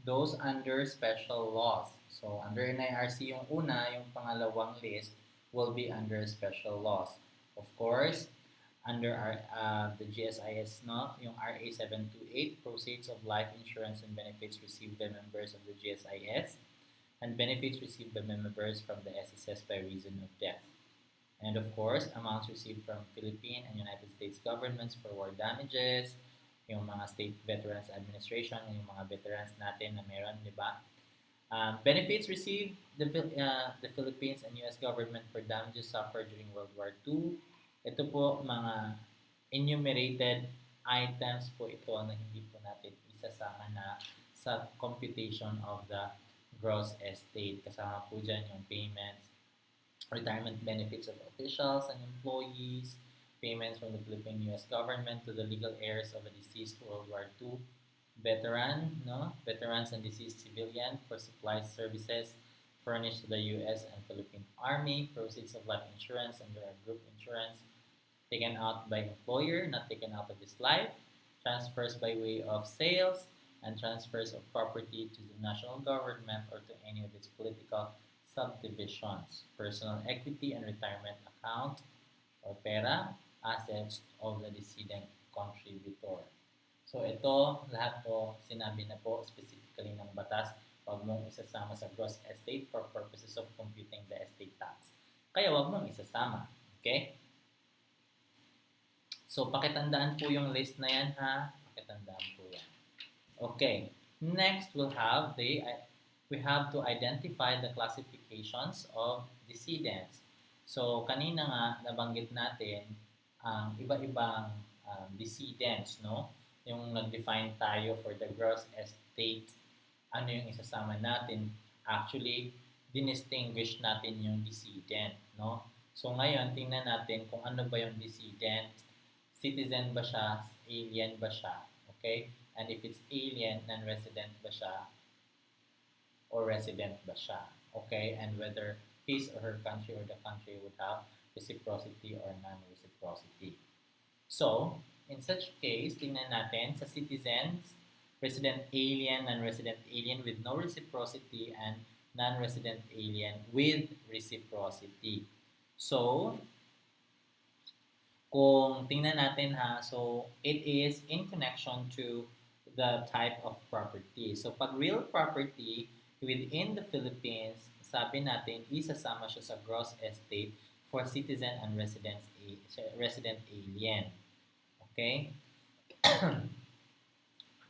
those under special laws. So, under NIRC yung una, yung pangalawang list will be under special laws. Of course, under the GSIS, no, yung RA 728, proceeds of life insurance and benefits received by members of the GSIS and benefits received by members from the SSS by reason of death. And of course, amounts received from Philippine and United States governments for war damages, yung mga State Veterans Administration, yung mga veterans natin na meron, di ba? Benefits received the Philippines and US government for damages suffered during World War II. Ito po mga enumerated items po ito na hindi po natin isasama na sa computation of the gross estate. Kasama po dyan yung payments, retirement benefits of officials and employees, payments from the Philippine U.S. government to the legal heirs of a deceased World War II veteran, no? Veterans and deceased civilian for supplies services furnished to the U.S. and Philippine Army, proceeds of life insurance under a group insurance taken out by employer, not taken out of his life, transfers by way of sales, and transfers of property to the national government or to any of its political subdivisions, personal equity and retirement account, or pera, assets of the decedent contributor. So ito, lahat po, sinabi na po specifically ng batas, wag mong isasama sa gross estate for purposes of computing the estate tax. Kaya wag mong isasama. Okay? So, pakitandaan po yung list na yan, ha? Pakitandaan po yan. Okay. Next, we have to identify the classifications of decedents. So, kanina nga, nabanggit natin ang iba-ibang decedents, no? Yung nag-define tayo for the gross estate, ano yung isasama natin. Actually, dinistinguish natin yung decedent, no? So, ngayon, tingnan natin kung ano ba yung decedent. Citizen ba siya? Alien ba siya? Okay? And if it's alien, non-resident ba siya? Or resident ba siya? Okay? And whether his or her country or the country would have reciprocity or non-reciprocity. So, in such case, tingnan natin sa citizens, resident alien, non-resident alien with no reciprocity, and non-resident alien with reciprocity. So, kung tingnan natin ha, so it is in connection to the type of property. So pag real property within the Philippines, sabi natin isasama siya sa gross estate for citizen and resident alien. Okay?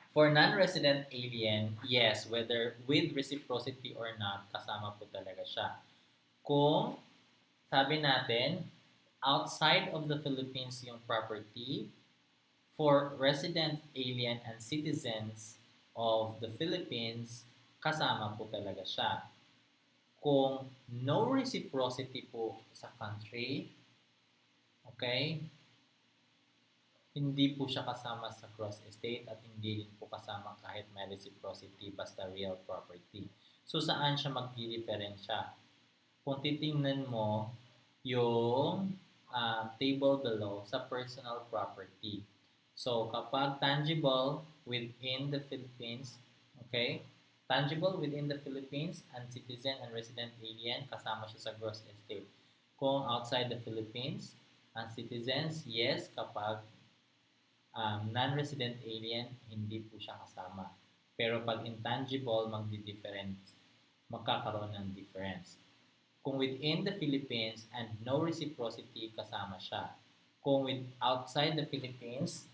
For non-resident alien, yes, whether with reciprocity or not, kasama po talaga siya. Kung sabi natin, outside of the Philippines yung property, for resident, alien, and citizens of the Philippines, kasama po talaga siya. Kung no reciprocity po sa country, okay, hindi po siya kasama sa gross estate at hindi din po kasama kahit may reciprocity basta real property. So, saan siya magdi-diferensya? Kung titingnan mo yung table below sa personal property. So, kapag tangible within the Philippines, okay, tangible within the Philippines and citizen and resident alien, kasama siya sa gross estate. Kung outside the Philippines and citizens, yes, kapag non-resident alien, hindi po siya kasama. Pero pag intangible, magkakaroon ng difference. Kung within the Philippines and no reciprocity, kasama siya. Kung outside the Philippines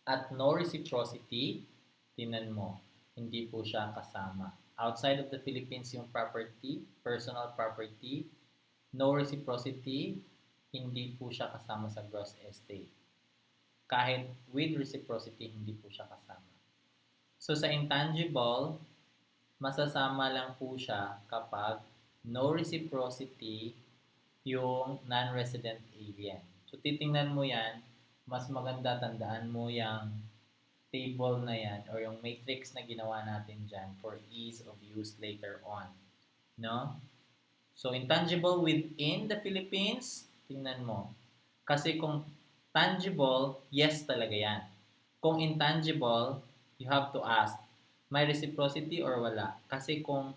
at no reciprocity, tinan mo, hindi po siya kasama. Outside of the Philippines yung property, personal property, no reciprocity, hindi po siya kasama sa gross estate. Kahit with reciprocity, hindi po siya kasama. So sa intangible, masasama lang po siya kapag no reciprocity yung non-resident alien. So titingnan mo yan, mas maganda tandaan mo yung table na yan or yung matrix na ginawa natin dyan for ease of use later on. No? So intangible within the Philippines, tingnan mo. Kasi kung tangible, yes talaga yan. Kung intangible, you have to ask, may reciprocity or wala? Kasi kung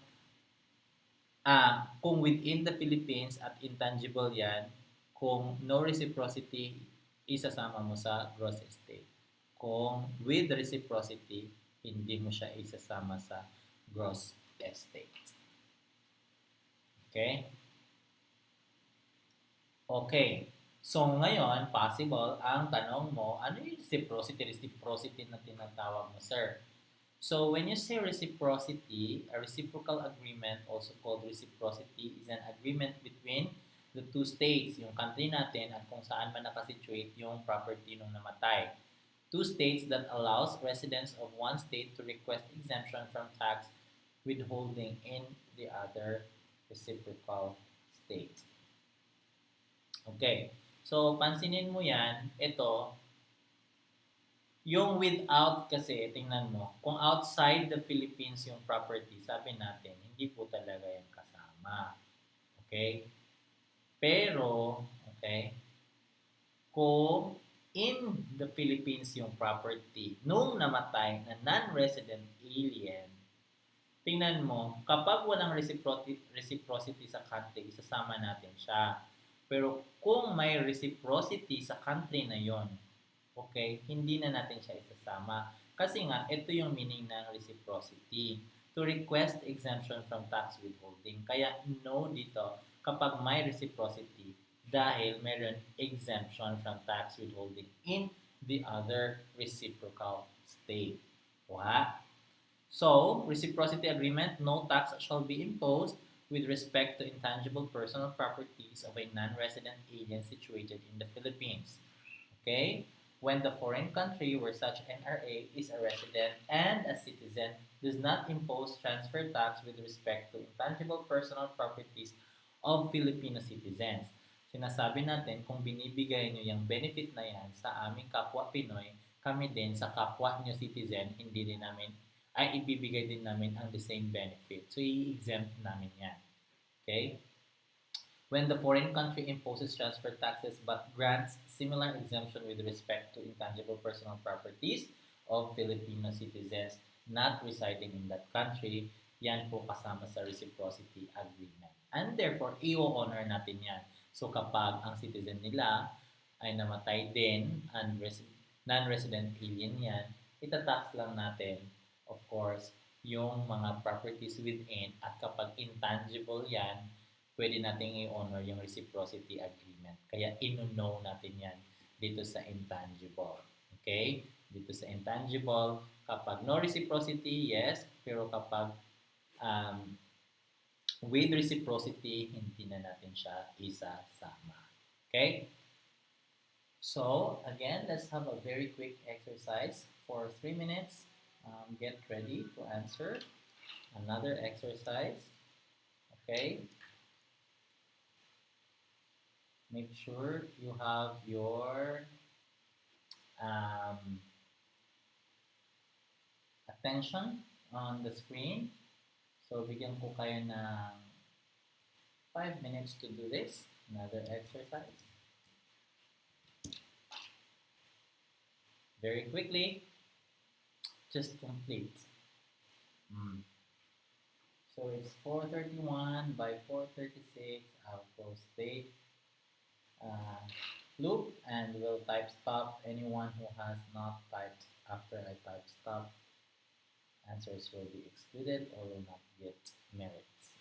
within the Philippines at intangible yan, kung no reciprocity, isasama mo sa gross estate. Kung with reciprocity, hindi mo siya isasama sa gross estate. Okay? Okay. So, ngayon, possible, ang tanong mo, ano yung reciprocity? Reciprocity na tinatawag mo, sir. So, when you say reciprocity, a reciprocal agreement, also called reciprocity, is an agreement between the two states, yung country natin at kung saan man nakasituate yung property nung namatay. Two states that allows residents of one state to request exemption from tax withholding in the other reciprocal state. Okay. So, pansinin mo yan, ito, yung without kasi, tingnan mo, kung outside the Philippines yung property, sabi natin, hindi po talaga yan kasama. Okay? Pero, okay, kung in the Philippines yung property nung namatay na non-resident alien, tingnan mo, kapag walang reciprocity sa country, isasama natin siya. Pero kung may reciprocity sa country na yon, okay, hindi na natin siya isasama. Kasi nga, ito yung meaning ng reciprocity. To request exemption from tax withholding. Kaya no dito kapag may reciprocity dahil meron exemption from tax withholding in the other reciprocal state. Kuha? So, reciprocity agreement, no tax shall be imposed with respect to intangible personal properties of a non-resident alien situated in the Philippines. Okay? When the foreign country where such NRA is a resident and a citizen does not impose transfer tax with respect to intangible personal properties of Filipino citizens. Sinasabi natin, kung binibigay nyo yung benefit na yan sa aming kapwa Pinoy, kami din sa kapwa nyo citizen, hindi din namin ay ibibigay din namin ang the same benefit. So, i-exempt namin yan. Okay? When the foreign country imposes transfer taxes but grants similar exemption with respect to intangible personal properties of Filipino citizens not residing in that country, yan po kasama sa reciprocity agreement. And therefore, i-honor natin yan. So kapag ang citizen nila ay namatay din and non-resident alien yan, itatax lang natin, of course, yung mga properties within at kapag intangible yan, pwede nating i-honor yung reciprocity agreement. Kaya ino-know natin yan dito sa intangible. Okay? Dito sa intangible, kapag no reciprocity, yes. Pero kapag with reciprocity, hindi na natin siya isasama. Okay? So, again, let's have a very quick exercise for 3 minutes. Get ready to answer another exercise. Okay? Make sure you have your attention on the screen. So, bigyan ko kayo ng 5 minutes to do this. Another exercise. Very quickly, just complete. So, it's 4:31. By 4:36, I'll close the loop and we'll type stop. Anyone who has not typed after I type stop, answers will be excluded or will not get merits.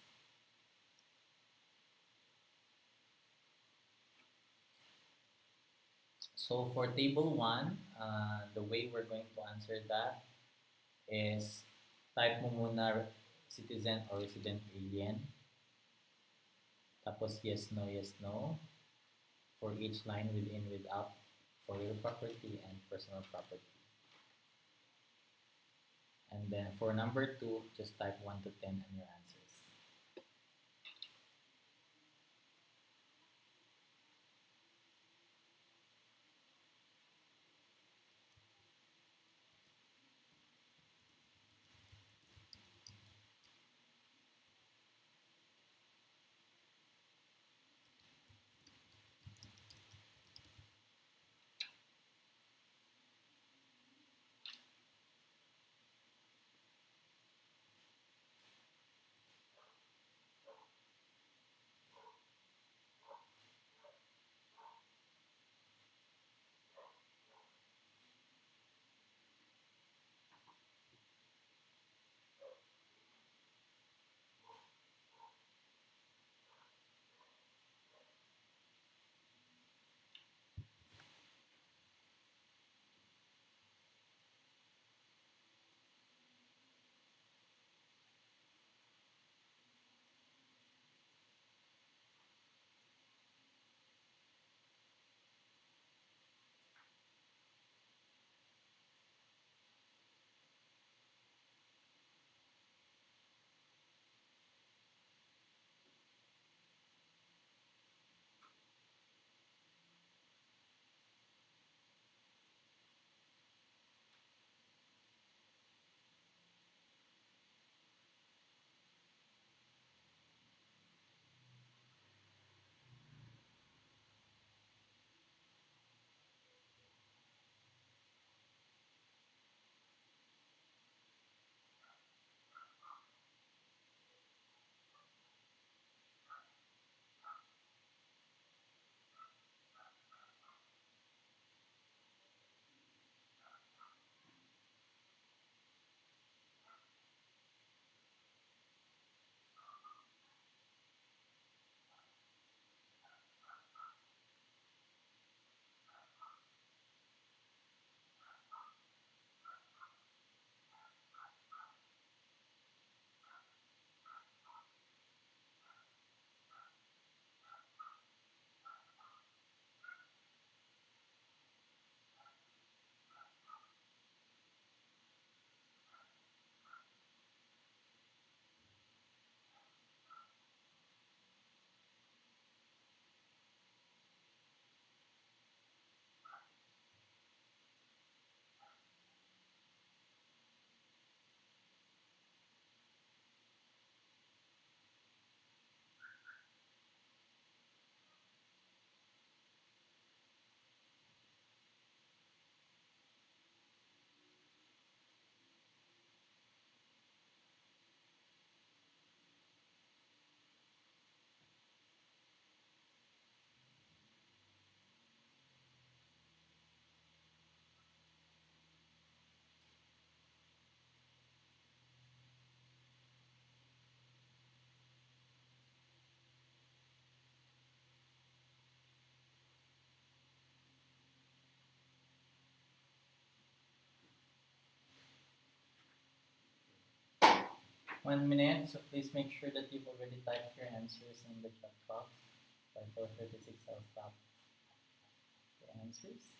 So for table 1, the way we're going to answer that is type mo muna citizen or resident alien. Tapos yes, no. For each line within, without, for real property and personal property. And then for number 2, just type 1 to 10 and your answers. 1 minute, so please make sure that you've already typed your answers in the chat box. By 4:36, I'll stop the answers.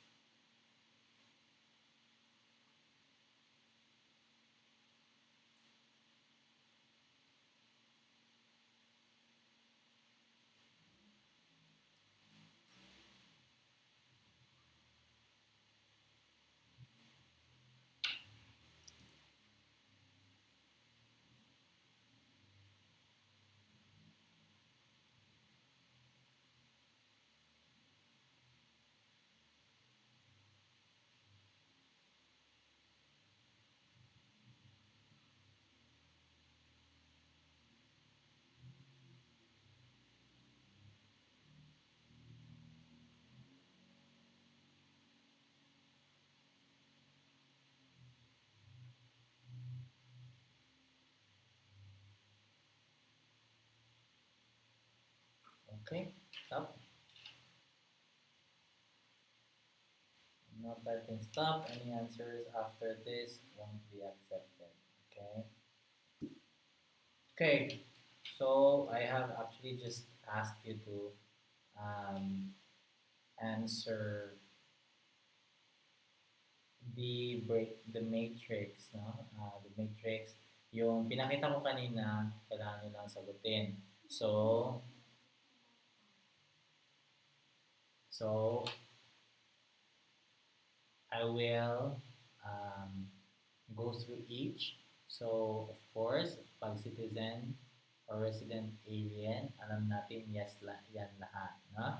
Okay, stop. Not typing stop. Any answers after this won't be accepted. Okay. Okay. So I have actually just asked you to answer the matrix, no? The matrix. Yung pinakita ko kanina, kailangan nyo lang sagutin. So I will go through each. So, of course, pag citizen or resident alien, alam natin yes yan lahat. No?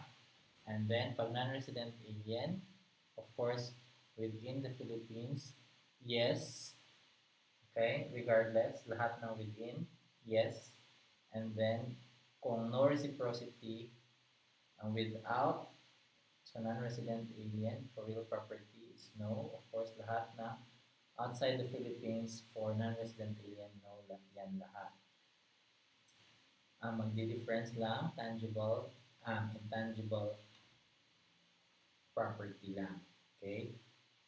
And then, pag non-resident alien, of course, within the Philippines, yes. Okay, regardless, lahat ng within, yes. And then, kung no reciprocity, without, so non-resident alien for real property is no. Of course, lahat na outside the Philippines for non-resident alien, no, yan lahat. Ang magdi-difference lang, intangible property lang. Okay?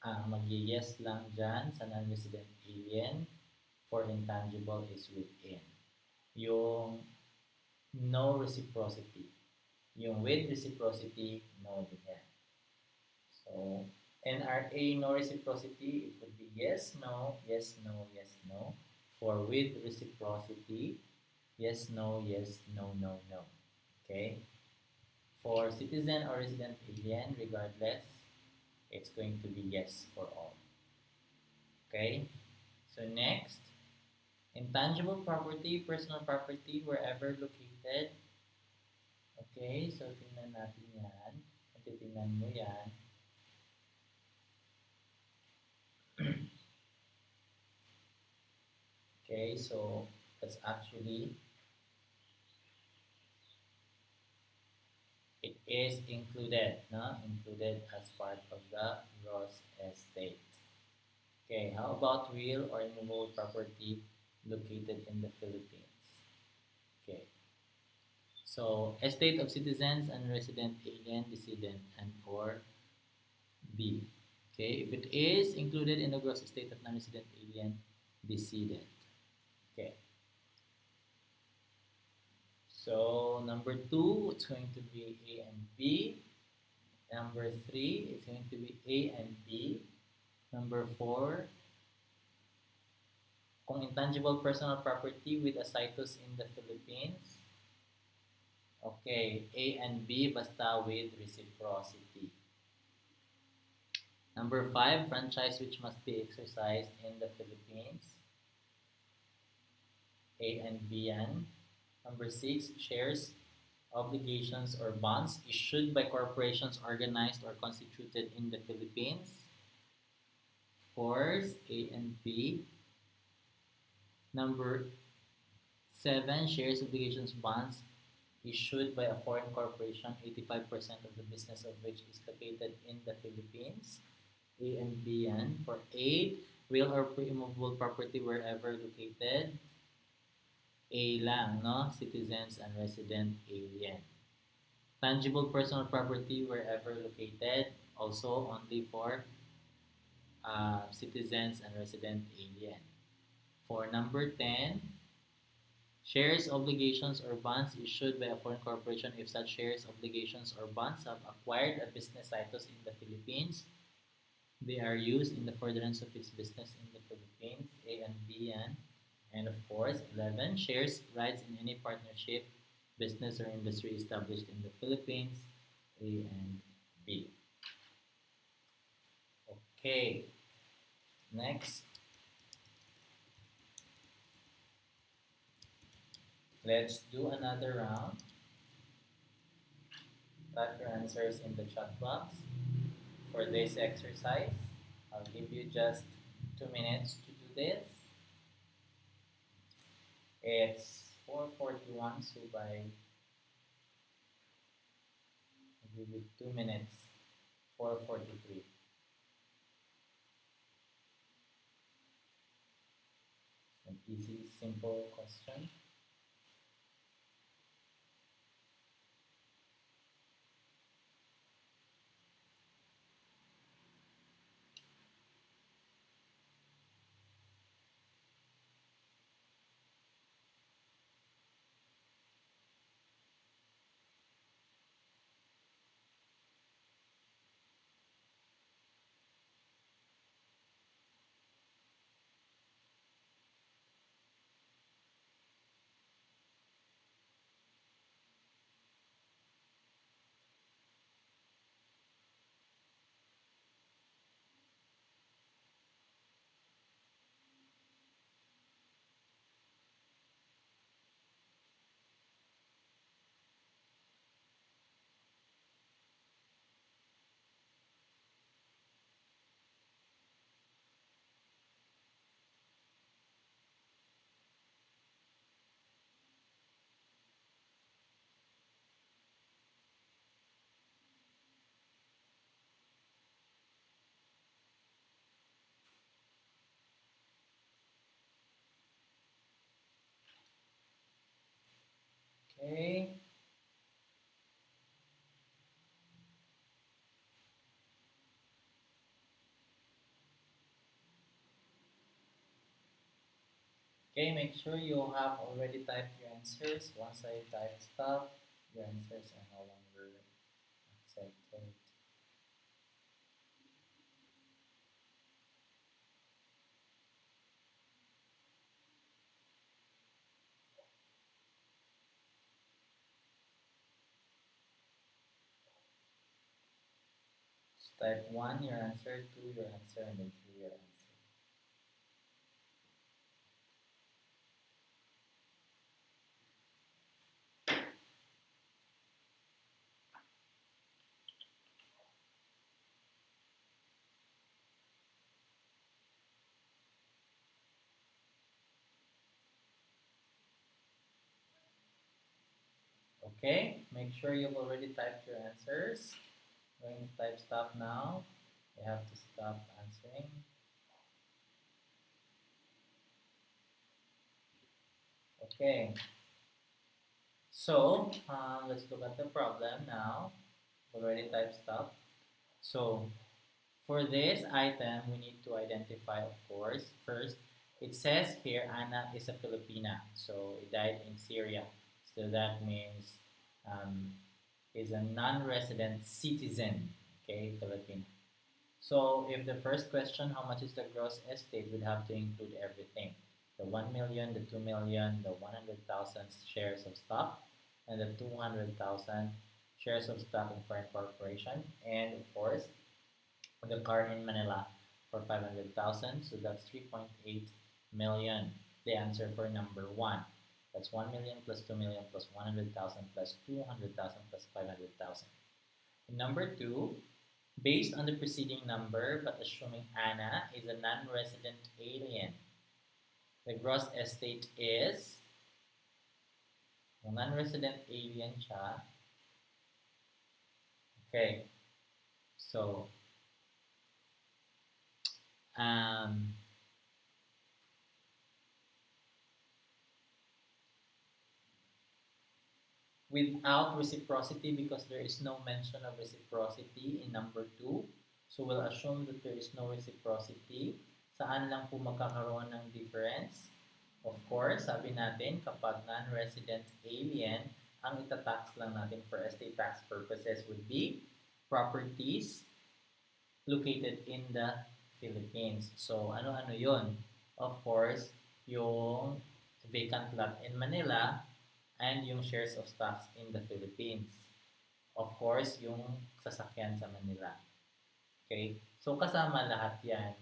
Ang mag-yes lang dyan sa non-resident alien for intangible is within. Yung no reciprocity. Yung with reciprocity, no din yan. So, NRA, no reciprocity, it would be yes, no, yes, no, yes, no. For with reciprocity, yes, no, no, no. Okay? For citizen or resident alien, regardless, it's going to be yes for all. Okay? So next, intangible property, personal property, wherever located. Okay, so tingnan natin yan. Titingnan mo yan. Okay, so that's actually, it is included, no? Included as part of the gross estate. Okay, how about real or immovable property located in the Philippines? Okay, so estate of citizens and resident alien, decedent, and for B. Okay, if it is included in the gross estate of non-resident alien, decedent. Okay. So number 2, it's going to be A and B. Number 3, it's going to be A and B. Number 4, kung intangible personal property with a situs in the Philippines. Okay, A and B basta with reciprocity. Number 5, franchise which must be exercised in the Philippines. A and B yan. Number 6, shares, obligations, or bonds issued by corporations organized or constituted in the Philippines. Of course, A and B. Number 7, shares, obligations, bonds issued by a foreign corporation, 85% of the business of which is located in the Philippines. A and B yan. For 8, real or immovable property wherever located. A lang, no? Citizens and resident alien. Tangible personal property wherever located, also only for citizens and resident alien. For number 10, Shares, obligations, or bonds issued by a foreign corporation if such shares, obligations, or bonds have acquired a business status in the Philippines. They are used in the furtherance of its business in the Philippines, A and B. And of course, 11, shares, rights in any partnership, business, or industry established in the Philippines, A and B. Okay, next, let's do another round. Type your answers in the chat box for this exercise. I'll give you just 2 minutes to do this. It's 4:41, so I'll give you 2 minutes. 4:43. An easy, simple question. Okay. Okay, make sure you have already typed your answers. Once I type stop, your answers are no longer accepted. So type 1 your answer, 2 your answer, and then 3 your answer. Okay, make sure you've already typed your answers. I'm going to type stop now. You have to stop answering. Okay, so let's look at the problem now. Already typed stop. So for this item, we need to identify, of course, first, it says here Anna is a Filipina. So it died in Syria. So that means um, is a non-resident citizen, okay, Filipino. So if the first question, how much is the gross estate, would have to include everything. The 1 million, the 2 million, the 100,000 shares of stock, and the 200,000 shares of stock in foreign corporation. And of course, the car in Manila for 500,000. So that's 3.8 million. The answer for number 1. That's 1 million plus 2 million plus 100,000 plus 200,000 plus 500,000. Number 2, based on the preceding number, but assuming Anna is a non-resident alien, the gross estate is, non-resident alien siya. Okay, so, without reciprocity, because there is no mention of reciprocity in number 2. So we'll assume that there is no reciprocity. Saan lang po magkakaroon ng difference? Of course, sabi natin, kapag non-resident alien, ang itatax lang natin for estate tax purposes would be properties located in the Philippines. So, ano-ano yun? Of course, yung vacant lot in Manila and yung shares of stocks in the Philippines. Of course, yung sasakyan sa Manila. Okay? So, kasama lahat yan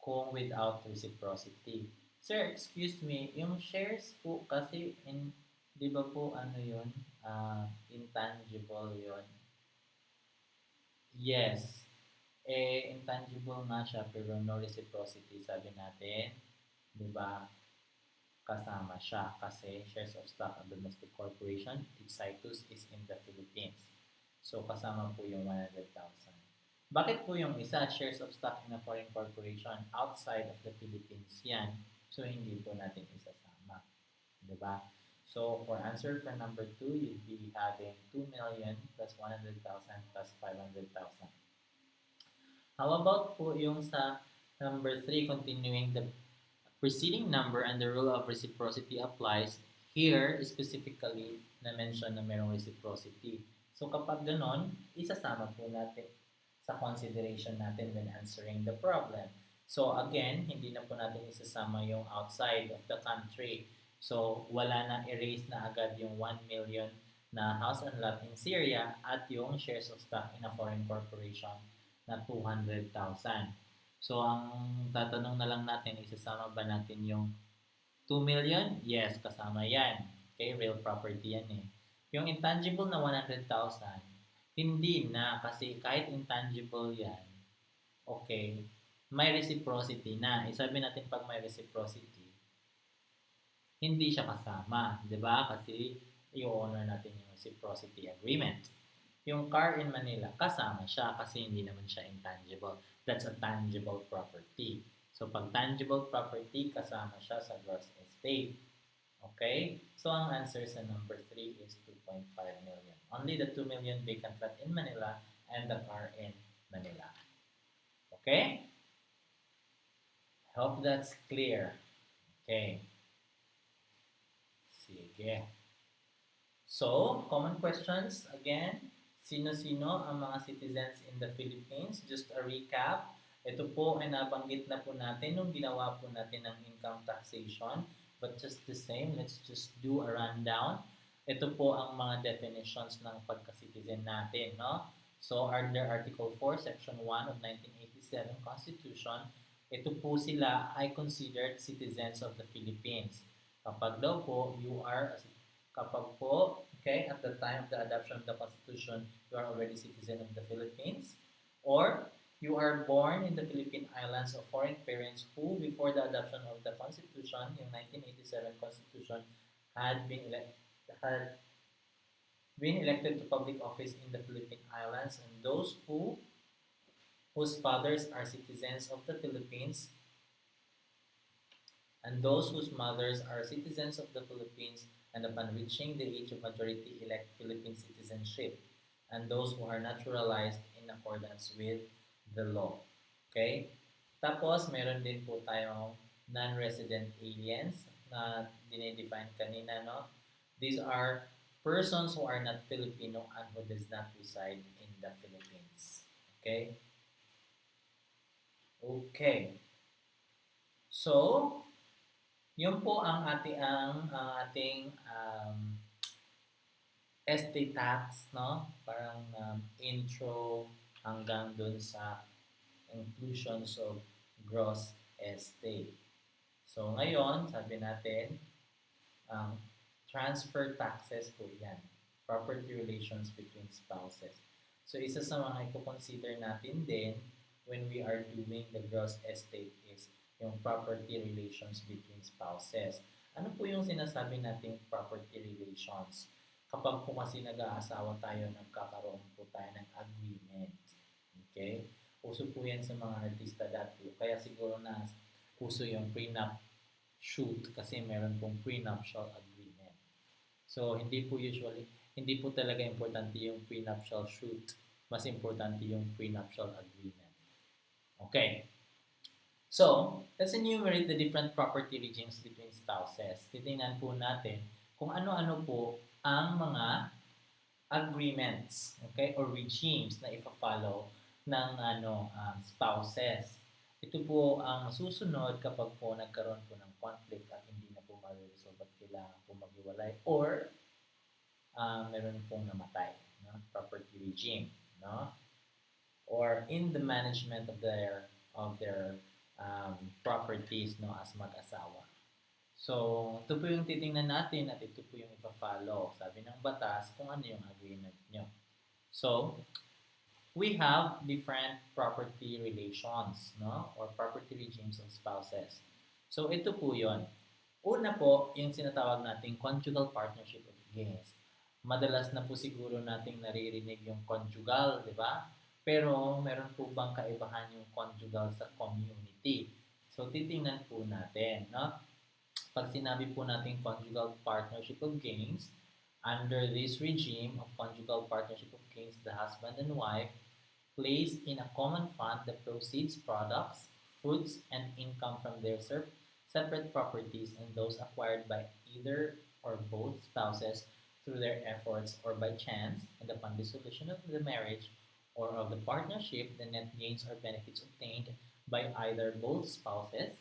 kung without reciprocity. Sir, excuse me, yung shares po kasi di ba po ano yun? Intangible yun. Yes. Intangible nga siya pero no reciprocity sabi natin. Di ba? Kasama siya kasi shares of stock of domestic corporation, its situs is in the Philippines. So, kasama po yung 100,000. Bakit po yung isa, shares of stock in a foreign corporation outside of the Philippines yan? So, hindi po natin isasama. Diba? So, for answer for number 2, you'd be having 2 million plus 100,000 plus 500,000. How about po yung sa number 3, continuing the preceding number and the rule of reciprocity applies, here specifically na-mention na mayroong reciprocity. So kapag ganon, isasama po natin sa consideration natin when answering the problem. So again, hindi na po natin isasama yung outside of the country. So wala na erase na agad yung 1 million na house and lot in Syria at yung shares of stock in a foreign corporation na 200,000. So, ang tatanong na lang natin, isasama ba natin yung 2 million? Yes, kasama yan. Okay, real property yan eh. Yung intangible na 100,000, hindi na kasi kahit intangible yan, okay, may reciprocity na. Isabi natin pag may reciprocity, hindi siya kasama. Diba? Kasi i-honor natin yung reciprocity agreement. Yung car in Manila, kasama siya kasi hindi naman siya intangible. That's a tangible property. So, pag tangible property, kasama siya sa gross estate. Okay? So, ang answer sa number 3 is 2.5 million. Only the 2 million vacant lot in Manila and the car in Manila. Okay? I hope that's clear. Okay. Sige. So, common questions again. Sino-sino ang mga citizens in the Philippines? Just a recap. Ito po ay nabanggit na po natin nung ginawa po natin ng income taxation. But just the same, let's just do a rundown. Ito po ang mga definitions ng pagka-citizen natin. No? So, under Article 4, Section 1 of 1987 Constitution, ito po sila ay considered citizens of the Philippines. Kapag daw po, kapag po, okay, at the time of the adoption of the Constitution, you are already citizen of the Philippines, or you are born in the Philippine Islands of foreign parents who, before the adoption of the Constitution, yung 1987 Constitution, had been elected to public office in the Philippine Islands, and those whose fathers are citizens of the Philippines, and those whose mothers are citizens of the Philippines, and upon reaching the age of majority elect Philippine citizenship, and those who are naturalized in accordance with the law. Okay? Tapos, meron din po tayong non-resident aliens na dinedefine kanina, no? These are persons who are not Filipino and who does not reside in the Philippines. Okay? Okay. So, yun po ang ating estate tax, no? Parang intro hanggang dun sa inclusions of gross estate. So, ngayon, sabi natin, transfer taxes po yan. Property relations between spouses. So, isa sa mga i-consider natin din when we are doing the gross estate is yung property relations between spouses. Ano po yung sinasabi nating property relations? Kapag po kasi nag-aasawa tayo, nagkakaroon po tayo ng agreement. Okay? Uso po yan sa mga artista dati. Kaya siguro na uso yung prenup shoot kasi meron pong prenuptial agreement. So, hindi po talaga importante yung prenuptial shoot. Mas importante yung prenuptial agreement. Okay. So, let's enumerate the different property regimes between spouses. Titingnan po natin kung ano-ano po ang mga agreements, okay, or regimes na ipa-follow ng spouses. Ito po ang susunod kapag po nagkaroon po ng conflict at hindi na po ma-resolve at kailangan po maghiwalay or meron pong namatay, no? Property regime, no? Or in the management of their properties, no, as mag-asawa. So, ito po yung titingnan natin at ito po yung ipa-follow. Sabi ng batas kung ano yung agreement nyo. So, we have different property relations, no? Or property regimes of spouses. So, ito po yon. Una po, yung sinatawag nating conjugal partnership of gains. Madalas na po siguro nating naririnig yung conjugal, di ba? Pero meron po bang kaibahan yung conjugal sa community? So, titingnan po natin, no? Pag sinabi po natin conjugal partnership of gains, under this regime of conjugal partnership of gains, the husband and wife place in a common fund the proceeds, products, fruits, and income from their separate properties and those acquired by either or both spouses through their efforts or by chance, and upon dissolution of the marriage or of the partnership, the net gains or benefits obtained by either both spouses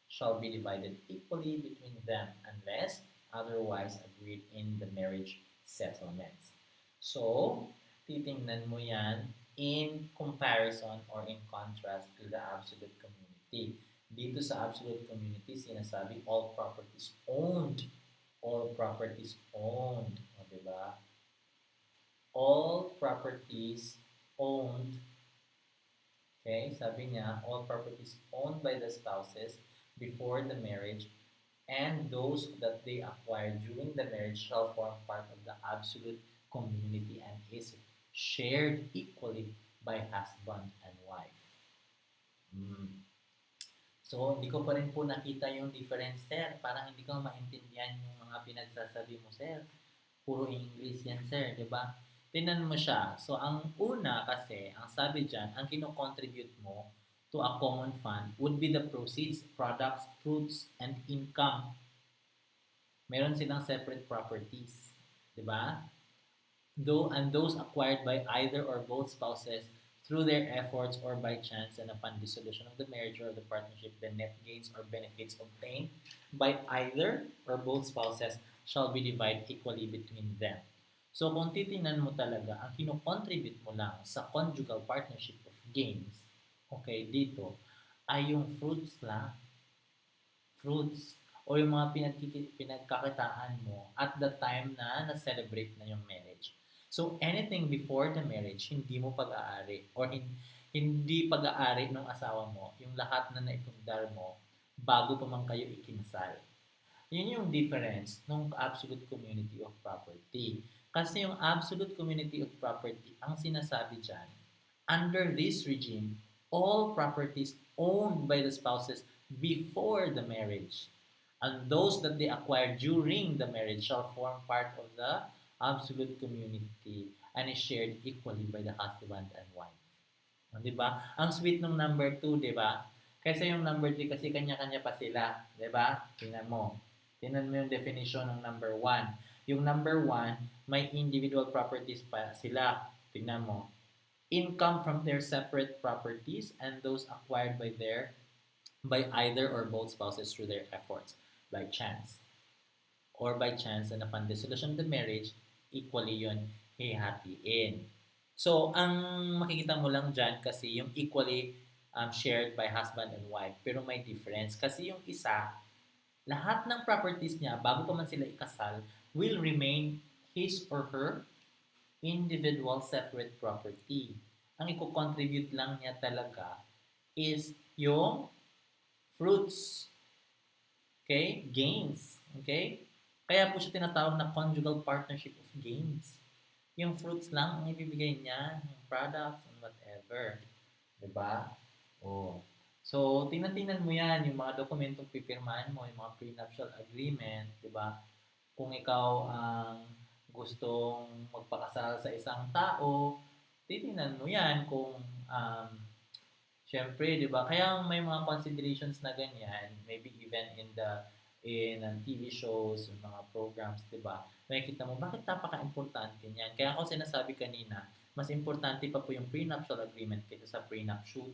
shall be divided equally between them unless otherwise agreed in the marriage settlements. So, titingnan mo yan in comparison or in contrast to the absolute community. Dito sa absolute community, sinasabi all properties owned. All properties owned. O, diba? All properties owned. Okay, sabi niya, all properties owned by the spouses before the marriage and those that they acquired during the marriage shall form part of the absolute community and is shared equally by husband and wife. So, hindi ko pa rin po nakita yung difference, sir. Parang hindi ko maintindihan yung mga pinagsasabi mo, sir. Puro English yan, sir, di ba? Tingnan mo siya. So, ang una kasi, ang sabi dyan, ang kino-contribute mo to a common fund would be the proceeds, products, fruits, and income. Meron silang separate properties. Di ba? And those acquired by either or both spouses through their efforts or by chance and upon dissolution of the marriage or the partnership, the net gains or benefits obtained by either or both spouses shall be divided equally between them. So kung titingnan mo talaga, ang kino-contribute mo lang sa conjugal partnership of gains, okay, dito, ay yung fruits lang. Fruits. O yung mga pinagkakitaan mo at the time na na-celebrate na yung marriage. So, anything before the marriage, hindi mo pag-aari or hindi pag-aari ng asawa mo, yung lahat na naipundar mo bago pa man kayo ikinasal. Yun yung difference ng absolute community of property. Kasi yung absolute community of property, ang sinasabi dyan, under this regime, all properties owned by the spouses before the marriage and those that they acquired during the marriage shall form part of the absolute community and is shared equally by the husband and wife. Di ba? Ang sweet ng number 2, di ba? Kasi yung number 3 kasi kanya-kanya pa sila, di ba? Tingnan mo. Tingnan mo yung definition ng number 1. Yung number 1, may individual properties pa sila. Tingnan mo. Income from their separate properties and those acquired by either or both spouses through their efforts by chance or by chance and upon dissolution of the marriage, equally yun hihatiin. So, ang makikita mo lang dyan kasi yung equally shared by husband and wife. Pero may difference. Kasi yung isa, lahat ng properties niya, bago pa man sila ikasal, will remain his or her individual separate property. Ang i-contribute lang niya talaga is yung fruits. Okay? Gains. Okay? Kaya po siya tinatawag na conjugal partnership of gains. Yung fruits lang ang ibibigay niya, yung products and whatever. Diba? Oh. So, tingnan mo yan, yung mga dokumentong pipirmahan mo, yung mga prenuptial agreement, diba? Kung ikaw ang gustong magpakasal sa isang tao, titingnan mo yan kung Siyempre, 'di ba? Kaya may mga considerations na ganyan, maybe even in TV shows, yung mga programs, 'di ba? Makikita mo bakit napaka-importante niyan. Kaya ako sinasabi kanina, mas importante pa po yung prenuptial agreement kaysa sa prenup shoot.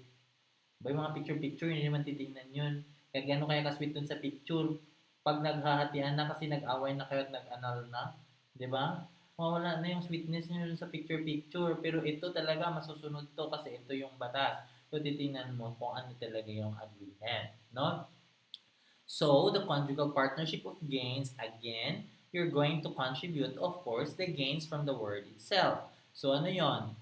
Ba yung mga picture-picture, hindi naman titignan yun. Kaya gano'n kaya ka-sweet dun sa picture. Pag naghahatian na kasi nag-away na kayo at nag-anal na, di ba? Mawala na yung sweetness nyo dun sa picture-picture. Pero ito talaga masusunod to kasi ito yung batas. So, titingnan mo kung ano talaga yung agreement. No? So, the conjugal partnership of gains, again, you're going to contribute, of course, the gains from the word itself. So, ano yon?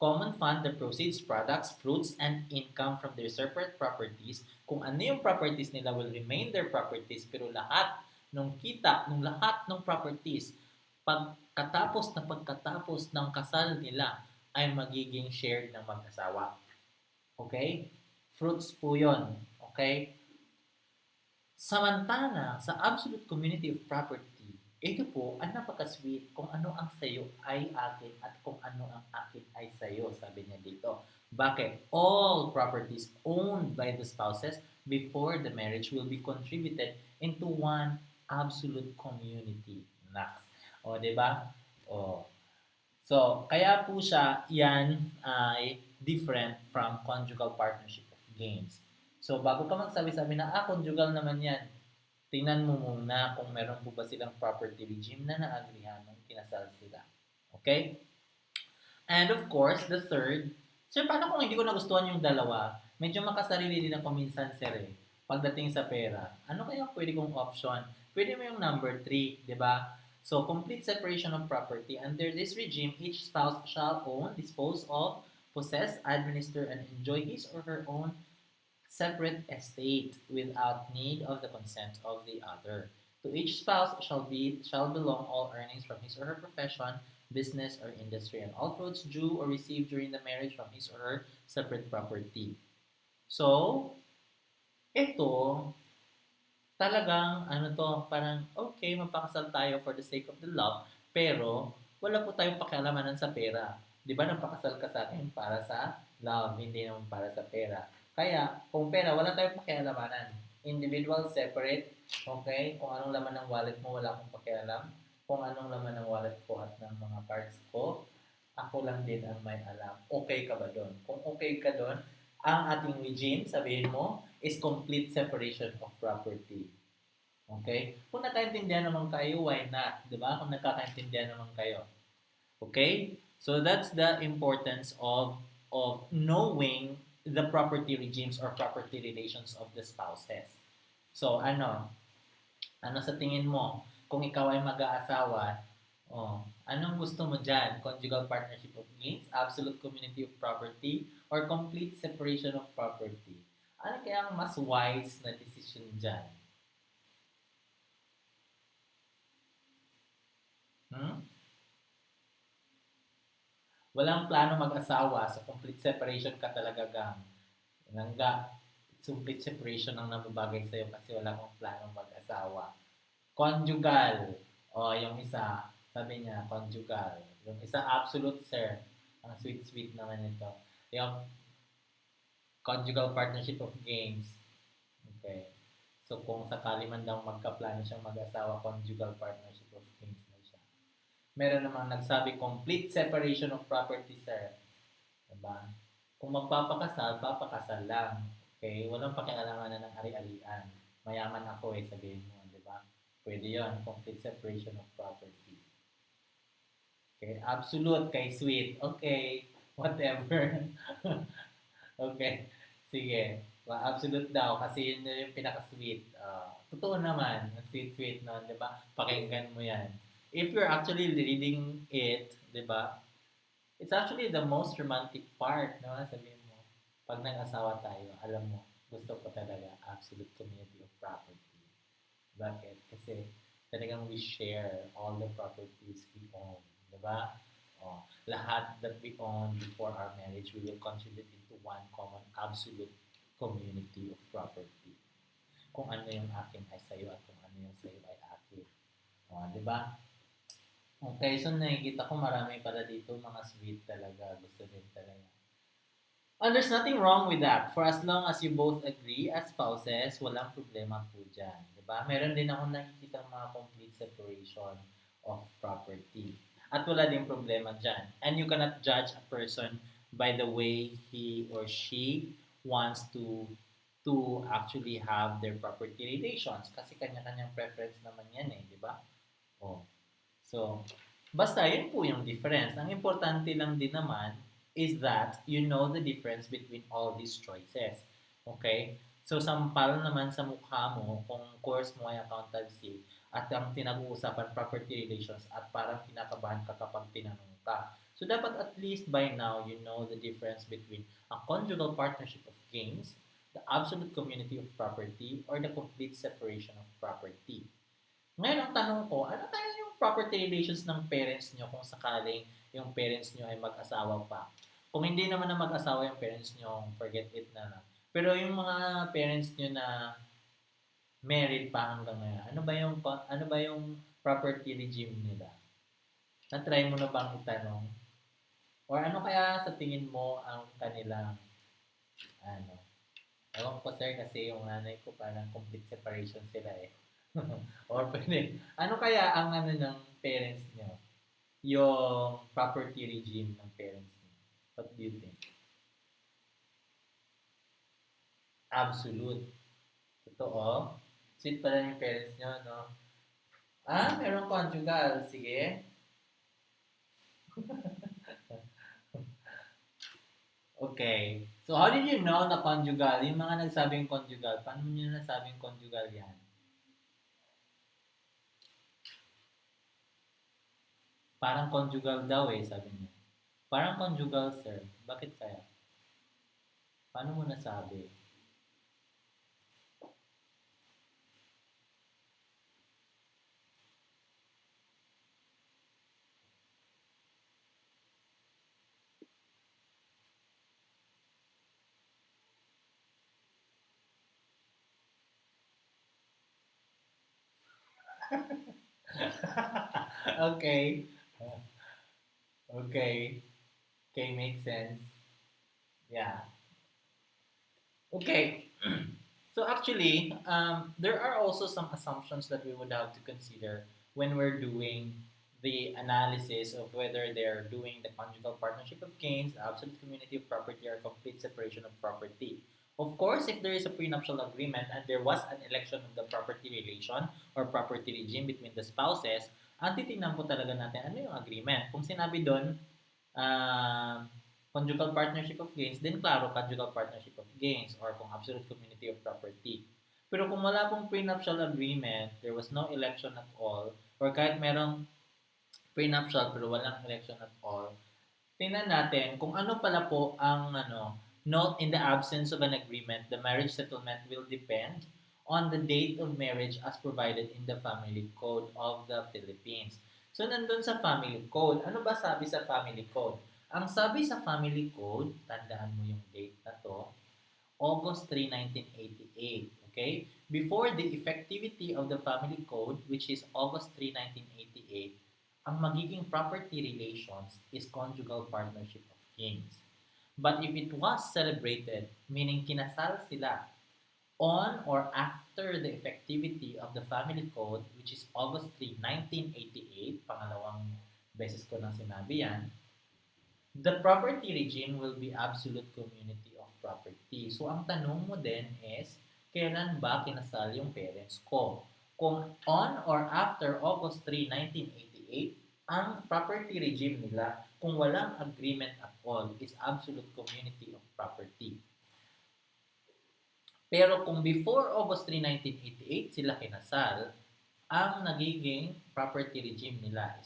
Common fund the proceeds, products, fruits, and income from their separate properties. Kung ano yung properties nila will remain their properties, pero lahat ng kita, ng lahat ng properties, pagkatapos ng kasal nila, ay magiging shared ng mag-asawa. Okay? Fruits po yon. Okay? Samantala, sa absolute community of property, ito po ang napaka-sweet kung ano ang sayo ay akin at kung ano ang akin ay sayo, sabi niya dito. Bakit? All properties owned by the spouses before the marriage will be contributed into one absolute community. Next. O, di ba? O. So, kaya po siya, yan ay different from conjugal partnership of gains. So, bago ka magsabi-sabi na, conjugal naman yan, tingnan mo muna kung meron po ba silang property regime na naagrihan nung kinasal sila. Okay? And of course, the third, sir, paano kung hindi ko nagustuhan yung dalawa? Medyo makasarili din ako minsan, sir, eh. Pagdating sa pera. Ano kaya pwede kong option? Pwede mo yung number 3, di ba? So, complete separation of property. Under this regime, each spouse shall own, dispose of, possess, administer, and enjoy his or her own separate estate without need of the consent of the other. To each spouse shall belong all earnings from his or her profession, business, or industry, and all fruits due or received during the marriage from his or her separate property. So, ito, talagang, parang, okay, magpakasal tayo for the sake of the love, pero, wala po tayong pakialamanan sa pera. Di ba, nagpakasal ka sa akin para sa love, hindi naman para sa pera. Kaya, kung pera, wala tayong pakialamanan. Individual, separate, okay? Kung anong laman ng wallet mo, wala akong pakialam. Kung anong laman ng wallet ko at ng mga cards ko, ako lang din ang may alam. Okay ka ba doon? Kung okay ka doon, ang ating regime, sabihin mo, is complete separation of property. Okay? Kung nakaintindihan naman kayo, why not? Diba? Kung nakakaintindihan naman kayo. Okay? So that's the importance of knowing the property regimes or property relations of the spouses. So ano sa tingin mo? Kung ikaw ay mag-aasawa, anong gusto mo dyan? Conjugal partnership of gains, absolute community of property, or complete separation of property? Ano kaya ang mas wise na decision dyan? Walang plano mag-asawa, sa complete separation ka talaga, gang. Nangga, complete separation ang nababagay sa'yo kasi wala kang plano mag-asawa. Conjugal. Yung isa, sabi niya, conjugal. Yung isa, absolute, sir. Ang sweet-sweet naman ito. Yung conjugal partnership of gains. Okay. So, kung sakali man daw magkaplano siyang mag-asawa, conjugal partnership of gains na siya. Meron namang nagsabi, complete separation of property, sir. Diba? Kung magpapakasal, papakasal lang. Okay? Walang pakialaman na ng ari-arian. Mayaman ako sabihin mo. Diba? Pwede yon, complete separation of property. Okay? Absolute kay sweet. Okay. Whatever. Okay. Sige. Absolute daw kasi yun yung pinaka-sweet. Totoo naman. Sweet-sweet nun. Diba? Pakinggan mo yan. If you're actually reading it, diba? It's actually the most romantic part, no? Sabihin mo, pag nag-asawa tayo, alam mo, gusto ko talaga absolute community of property. Bakit? Kasi talagang we share all the properties we own. Diba? Lahat that we own before our marriage, we will contribute into one common absolute community of property. Kung ano yung akin ay sa'yo at kung ano yung sa'yo ay akin. Diba? Okay, so nakikita ko marami pala dito mga sweet talaga. Gusto din talaga. And there's nothing wrong with that. For as long as you both agree as spouses, walang problema po dyan. Diba? Meron din ako nakikita mga complete separation of property. At wala din problema dyan. And you cannot judge a person by the way he or she wants to actually have their property relations. Kasi kanya-kanyang preference naman yan eh, di ba? Oh. So, basta yun po yung difference. Ang importante lang din naman is that you know the difference between all these choices. Okay? So, sampal naman sa mukha mo kung course mo ay accountancy at ang pinag-uusapan property relations at parang kinakabahan ka kapag tinanong ka. So, dapat at least by now you know the difference between a conjugal partnership of gains, the absolute community of property, or the complete separation of property. Ngayon, ang tanong ko, ano kaya yung property relations ng parents nyo kung sakaling yung parents nyo ay mag-asawa pa? Kung hindi naman na mag-asawa yung parents nyo, forget it na lang. Pero yung mga parents nyo na married pa hanggang ngayon, ano ba yung property regime nila? Na-try mo na bang itanong? Or ano kaya sa tingin mo ang kanilang ano? Ewan ko sir kasi yung nanay ko parang complete separation sila eh. Or pwede, ano kaya ang ano ng parents nyo? Yung property regime ng parents nyo? What do you think? Absolute. Totoo? Sweet pala yung parents nyo, no? Ah, meron conjugal. Sige. Okay. So, how did you know na conjugal? Yung mga nagsabing conjugal, paano nyo nasabing conjugal yan? Parang conjugal daw eh, sabi niya. Parang conjugal, sir. Bakit kaya? Paano mo nasabi? Okay. Okay. Okay, makes sense. Yeah. Okay. So actually, there are also some assumptions that we would have to consider when we're doing the analysis of whether they're doing the conjugal partnership of gains, absolute community of property, or complete separation of property. Of course, if there is a prenuptial agreement and there was an election of the property relation or property regime between the spouses, ang titingnan po talaga natin ano yung agreement. Kung sinabi doon, um, conjugal partnership of gains, then klaro, conjugal partnership of gains or kung absolute community of property. Pero kung wala pong prenuptial agreement, there was no election at all, or kahit merong prenuptial pero walang election at all, tingnan natin kung ano pala po ang note in the absence of an agreement, the marriage settlement will depend on the date of marriage as provided in the Family Code of the Philippines. So, nandun sa Family Code, ano ba sabi sa Family Code? Ang sabi sa Family Code, tandaan mo yung date na to, August 3, 1988. Okay? Before the effectivity of the Family Code, which is August 3, 1988, ang magiging property relations is conjugal partnership of gains. But if it was celebrated, meaning kinasal sila on or after the effectivity of the Family Code, which is August 3, 1988, pangalawang beses ko nang sinabi yan, the property regime will be absolute community of property. So, ang tanong mo din is, kailan ba kinasal yung parents ko? Kung on or after August 3, 1988, ang property regime nila, kung walang agreement at all, is absolute community of property. Pero kung before August 3, 1988, sila kinasal, ang nagiging property regime nila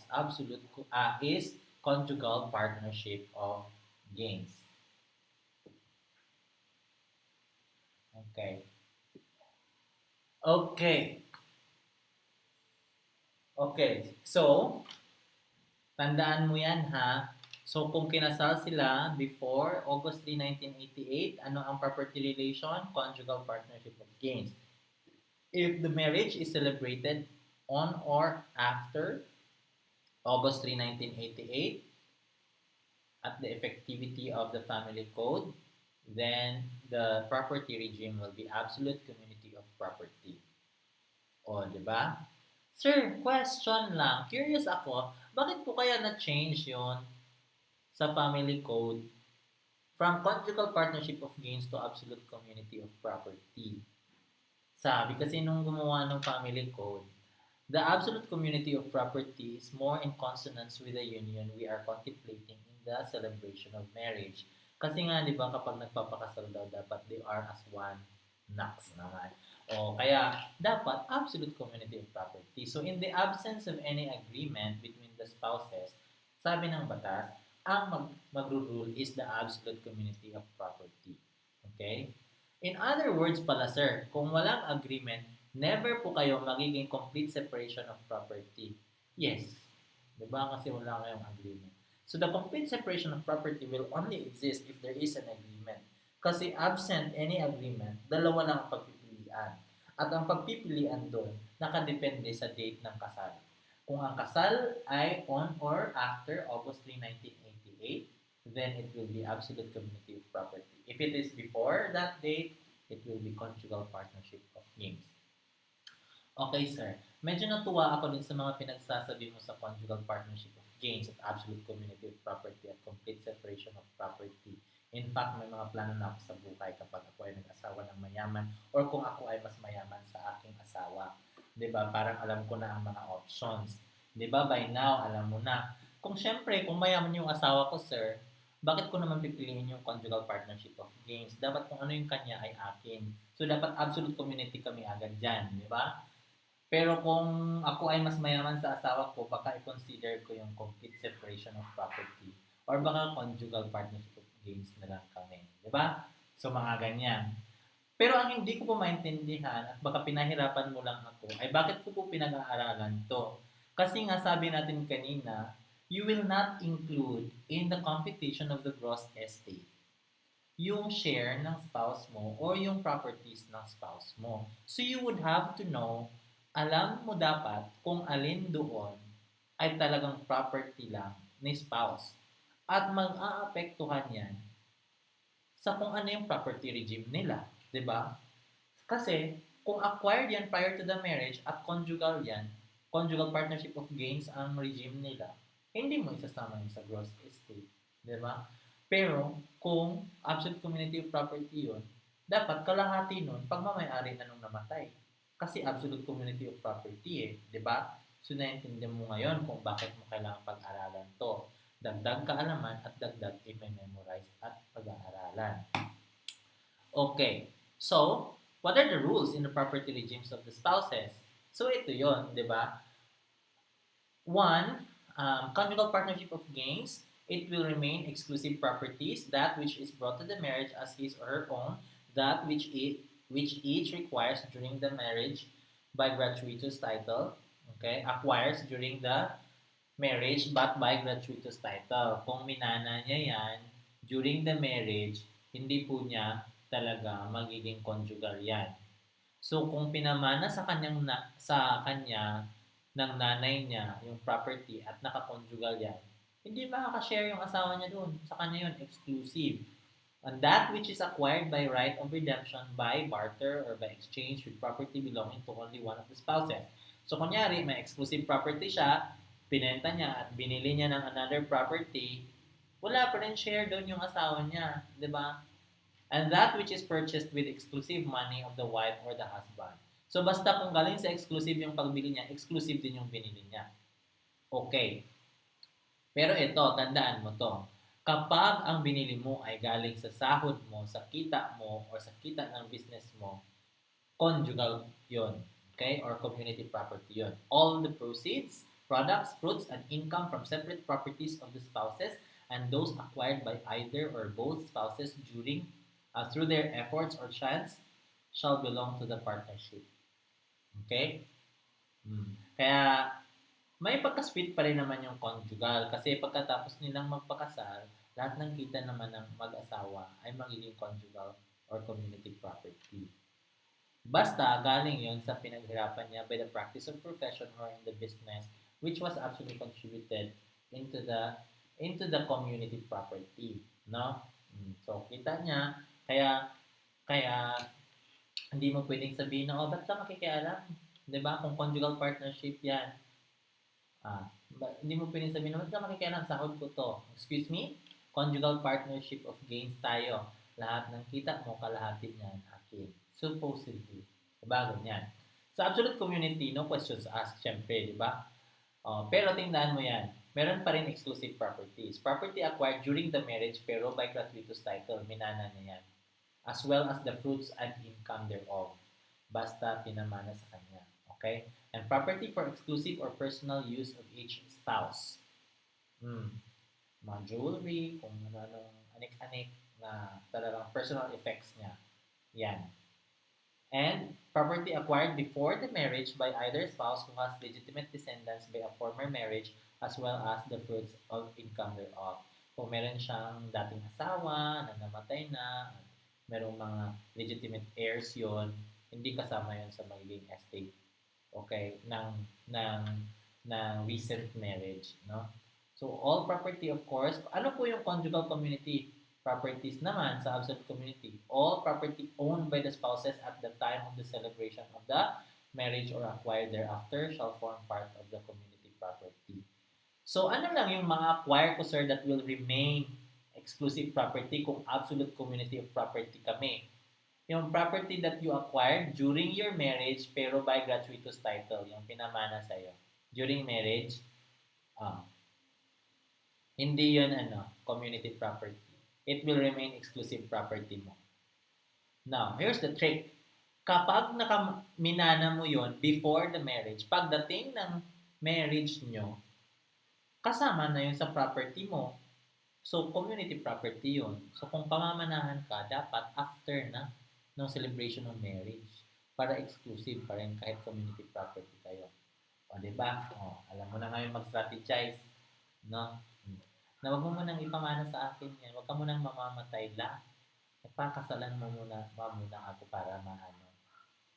is conjugal partnership of gains. Okay. Okay. Okay. So, tandaan mo yan ha. So, kung kinasal sila before August 3, 1988, ano ang property relation? Conjugal partnership of gains. If the marriage is celebrated on or after August 3, 1988, at the effectivity of the Family Code, then the property regime will be absolute community of property. O, di ba? Sir, question lang. Curious ako, bakit po kaya na-change yon sa family code from conjugal partnership of gains to absolute community of property? Sabi kasi nung gumawa ng family code, the absolute community of property is more in consonance with the union we are contemplating in the celebration of marriage. Kasi nga, di ba, kapag nagpapakasal daw, dapat they are as one. Naks naman. O, kaya, dapat absolute community of property. So, in the absence of any agreement between the spouses, sabi ng batas, ang magro-rule is the absolute community of property. Okay? In other words pala, sir, kung walang agreement, never po kayo magiging complete separation of property. Yes. Diba? Kasi wala kayong agreement. So the complete separation of property will only exist if there is an agreement. Kasi absent any agreement, dalawa lang ang pagpipilian. At ang pagpipilian doon, nakadepende sa date ng kasal. Kung ang kasal ay on or after August 3, 1988, then it will be absolute community of property. If it is before that date, it will be conjugal partnership of gains. Okay, sir. Medyo natuwa ako din sa mga pinagsasabi mo sa conjugal partnership of gains at absolute community of property at complete separation of property. In fact, may mga plano na ako sa buhay kapag ako ay nag-asawa ng mayaman or kung ako ay mas mayaman sa aking asawa. 'Di ba? Parang alam ko na ang mga options. 'Di ba? By now, alam mo na. Kung syempre, kung mayaman yung asawa ko, sir, bakit ko naman pipiliin yung conjugal partnership of gains? Dapat kung ano yung kanya ay akin. So, dapat absolute community kami agad dyan, di ba? Pero kung ako ay mas mayaman sa asawa ko, baka i-consider ko yung complete separation of property. Or baka conjugal partnership of gains na lang kami. Di ba? So, mga ganyan. Pero ang hindi ko po maintindihan at baka pinahirapan mo lang ako ay bakit ko po pinag-aaralan to? Kasi nga sabi natin kanina, you will not include in the computation of the gross estate yung share ng spouse mo or yung properties ng spouse mo. So you would have to know, alam mo dapat kung alin doon ay talagang property lang ni spouse. At mag-aapektuhan yan sa kung ano yung property regime nila. 'Di ba? Kasi kung acquired yan prior to the marriage at conjugal yan, conjugal partnership of gains ang regime nila, hindi mo isasama yun sa gross estate. Di ba? Pero, kung absolute community of property yun, dapat kalahati nun pagmamayari na nung namatay. Kasi absolute community of property di ba? So, naiintindihan mo ngayon kung bakit mo kailangan pag-aralan to. Dagdag kaalaman at dagdag i-memorize at pag-aaralan. Okay. So, what are the rules in the property regimes of the spouses? So, ito yon, di ba? One, conjugal partnership of gains, it will remain exclusive properties, that which is brought to the marriage as his or her own, that which each requires during the marriage by gratuitous title, okay, acquires during the marriage but by gratuitous title. Kung minana niya yan during the marriage, hindi po niya talaga magiging conjugal yan. So kung pinamana sa kanya ng nanay niya yung property at naka-conjugal yan, hindi makaka-share yung asawa niya doon. Sa kanya yun, exclusive. And that which is acquired by right of redemption by barter or by exchange with property belonging to only one of the spouses. So, kunyari, may exclusive property siya, pinenta niya at binili niya ng another property, wala pa rin share doon yung asawa niya. Diba? And that which is purchased with exclusive money of the wife or the husband. So, basta kung galing sa exclusive yung pagbili niya, exclusive din yung binili niya. Okay. Pero ito, tandaan mo to. Kapag ang binili mo ay galing sa sahod mo, sa kita mo, or sa kita ng business mo, conjugal yon, okay? Or community property yon. All the proceeds, products, fruits, and income from separate properties of the spouses and those acquired by either or both spouses through their efforts or chance shall belong to the partnership. Okay? Kaya, may pagka-sweet pa rin naman yung conjugal kasi pagkatapos nilang magpakasal, lahat ng kita naman ng mag-asawa ay magiging conjugal or community property. Basta galing yon sa pinaghirapan niya by the practice of profession or in the business which was actually contributed into the community property, no? So kita niya Kaya, kaya, hindi mo pwedeng sabihin na, oh, ba't ka makikialam? 'Di ba? Kung conjugal partnership yan, hindi mo pwedeng sabihin na, ba't ka makikialam? Sahod ko to. Excuse me? Conjugal partnership of gains tayo. Lahat ng kita mo, kalahati niyan, akin. Supposedly. Diba? Ganyan. Sa absolute community, no questions asked, syempre, di ba? Pero tingnan mo yan. Meron pa rin exclusive properties. Property acquired during the marriage pero by gratuitous title. Minana niya yan. As well as the fruits and income thereof. Basta pinamana sa kanya. Okay? And property for exclusive or personal use of each spouse. Mga jewelry, kung ano-anong anik-anik na talagang personal effects niya. Yan. And property acquired before the marriage by either spouse who has legitimate descendants by a former marriage as well as the fruits of income thereof. Kung meron siyang dating asawa na namatay na, merong mga legitimate heirs yon, hindi kasama yon sa magiging estate, okay, ng ng recent marriage, no? So all property, of course, ano po yung conjugal community properties naman sa absolute community? All property owned by the spouses at the time of the celebration of the marriage or acquired thereafter shall form part of the community property. So ano lang yung mga acquire ko, sir, that will remain exclusive property kung absolute community of property kami? Yung property that you acquired during your marriage pero by gratuitous title, yung pinamana sa'yo. During marriage, hindi yun community property. It will remain exclusive property mo. Now, here's the trick. Kapag minana mo yon before the marriage, pagdating ng marriage nyo, kasama na yun sa property mo. So, community property yun. So, kung pamamanahan ka, dapat after na ng celebration ng marriage para exclusive pa rin kahit community property kayo. O, diba? O, alam mo na ngayon mag-strategize. No? Na wag mo munang ipamana sa akin yan. Wag ka munang mamamatay la. Pakasalan mo muna ako para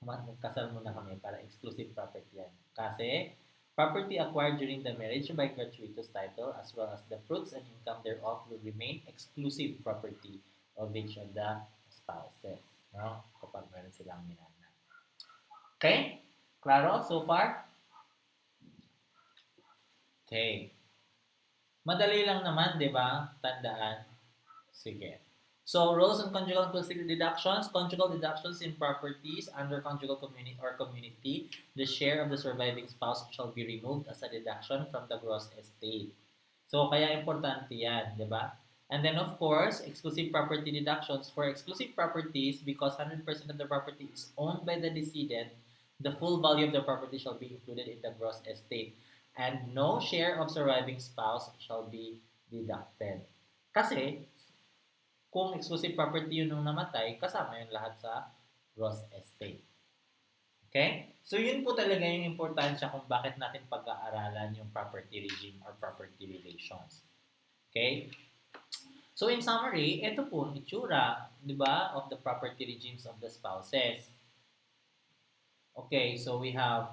magkasal muna kami para exclusive property yan. Kasi, property acquired during the marriage by gratuitous title as well as the fruits and income thereof will remain exclusive property of each of the spouses. No? Kapag meron silang minana. Okay? Klaro so far? Okay. Madali lang naman, di ba? Tandaan. Sige. So, roles and conjugal implicit deductions. Conjugal deductions in properties under conjugal community or community. The share of the surviving spouse shall be removed as a deduction from the gross estate. So, kaya importante yan, di ba? And then, of course, exclusive property deductions. For exclusive properties, because 100% of the property is owned by the decedent, the full value of the property shall be included in the gross estate. And no share of surviving spouse shall be deducted. Kasi, kung exclusive property yun nung namatay, kasama yun lahat sa gross estate. Okay? So, yun po talaga yung importansya kung bakit natin pag-aaralan yung property regime or property relations. Okay? So, in summary, ito po ang itsura, di ba, of the property regimes of the spouses. Okay, so we have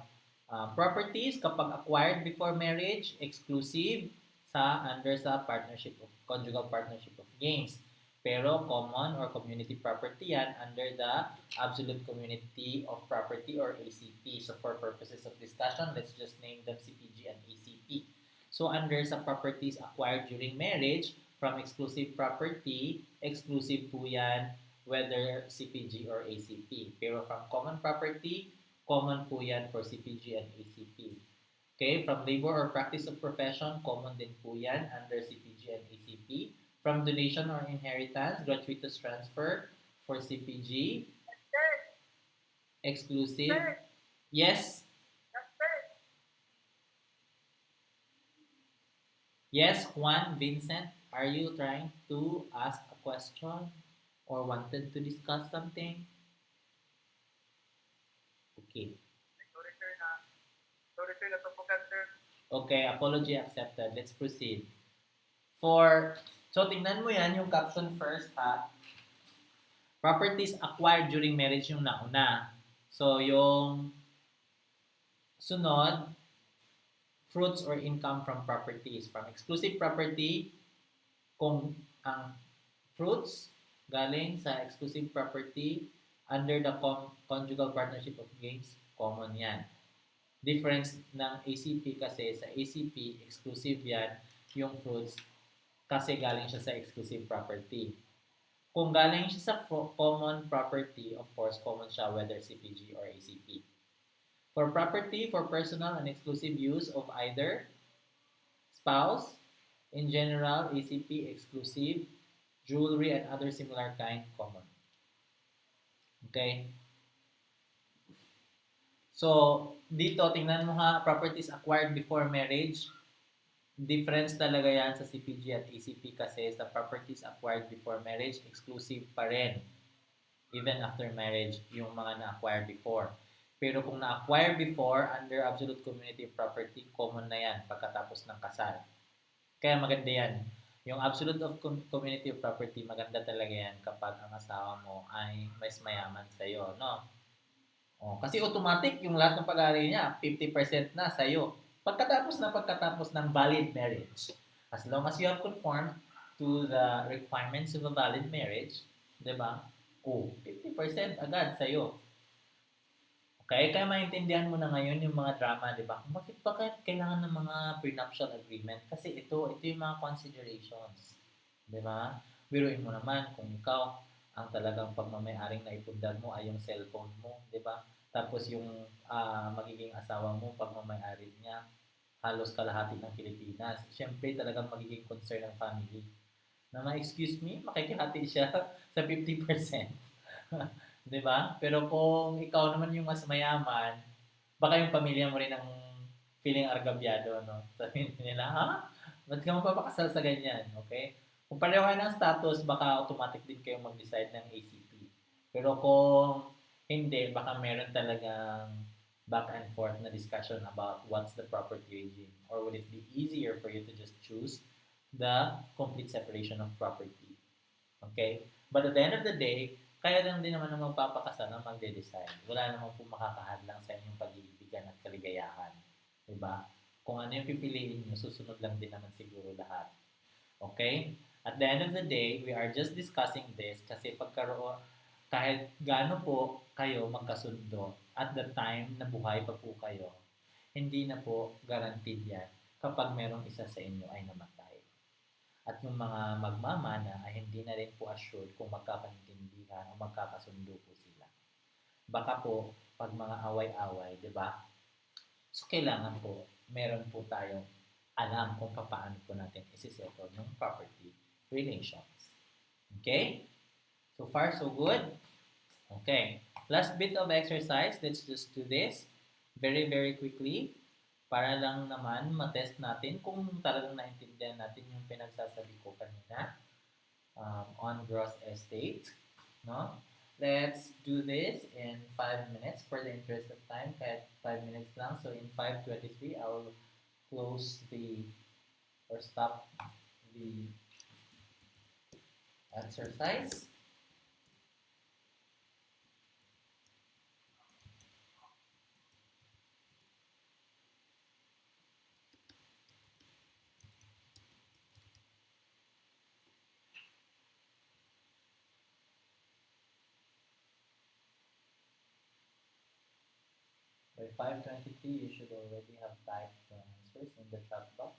properties kapag acquired before marriage, exclusive under sa partnership of conjugal partnership of gains. Pero common or community property yan under the absolute community of property or ACP. So for purposes of discussion, let's just name them CPG and ACP. So under sa properties acquired during marriage, from exclusive property, exclusive po yan whether CPG or ACP. Pero from common property, common po yan for CPG and ACP. Okay, from labor or practice of profession, common din po yan under CPG and ACP. From donation or inheritance, gratuitous transfer for CPG. Exclusive. Yes? Yes, Juan Vincent, are you trying to ask a question or wanted to discuss something? Okay. Okay, apology accepted. Let's proceed. So tingnan mo yan, yung caption first, ha? Properties acquired during marriage yung nauna. So yung sunod, fruits or income from properties. From exclusive property, kung ang fruits galing sa exclusive property under the conjugal partnership of gains, common yan. Difference ng ACP kasi sa ACP, exclusive yan, yung fruits, kasi galing siya sa exclusive property. Kung galing siya sa common property, of course, common siya whether CPG or ACP. For property, for personal and exclusive use of either spouse, in general, ACP, exclusive, jewelry, and other similar kind, common. Okay? So, dito, tingnan mo ha, properties acquired before marriage. Difference talaga yan sa CPG at ACP kasi sa properties acquired before marriage, exclusive pa rin. Even after marriage, yung mga na-acquire before. Pero kung na-acquire before under absolute community property, common na yan pagkatapos ng kasal. Kaya maganda yan. Yung absolute of community property, maganda talaga yan kapag ang asawa mo ay mas mayaman sa'yo, no? Oh, kasi automatic yung lahat ng pag-aari niya, 50% na sa'yo. Pagkatapos ng valid marriage. As long as you have conformed to the requirements of a valid marriage, di ba? Oh, 50% agad sa'yo. Okay? Kaya maintindihan mo na ngayon yung mga drama, di ba? Bakit kailangan ng mga prenuptial agreement? Kasi ito yung mga considerations. Di ba? Biruin mo naman kung ikaw ang talagang pagmamayaring na ipundar mo ay yung cellphone mo, di ba? Tapos yung magiging asawa mo, pagmamayari niya, halos kalahati ng Pilipinas. Siyempre, talagang magiging concern ng family. Na ma-excuse me, makikihati siya sa 50%. Di ba? Pero kung ikaw naman yung mas mayaman, baka yung pamilya mo rin ang feeling argabyado, no? Sabihin nila, ha? Ba't ka magpapakasal sa ganyan? Okay? Kung pareho kayo ng status, baka automatic din kayo mag-decide ng ACP. Pero kung hindi, baka meron talagang back and forth na discussion about what's the property regime. Or would it be easier for you to just choose the complete separation of property? Okay? But at the end of the day, kaya lang din naman ng magpapakasal na magde-decide. Wala namang po makakahadlang sa inyong pag-iibigan at kaligayahan. Diba? Kung ano yung pipiliin nyo, susunod lang din naman siguro lahat. Okay? At the end of the day, we are just discussing this kasi pagkaroon, kahit gaano po kayo magkasundo at the time na buhay pa po kayo, hindi na po guaranteed yan kapag merong isa sa inyo ay namatay. At yung mga magmamana ay hindi na rin po assured kung magkakaintindihan o magkakasundo po sila. Baka po, pag mga away-away, di ba? So, kailangan po, meron po tayong alam kung paano po natin isisettle yung property relations. Okay? So far, so good? Okay. Last bit of exercise. Let's just do this very, very quickly. Para lang naman matest natin kung talagang naintindihan natin yung pinagsasabi ko kanina on gross estate. No? Let's do this in 5 minutes for the interest of time. Kahit 5 minutes lang. So in 5:23, I will close or stop the exercise. By 5:23, you should already have typed the answers in the chat box.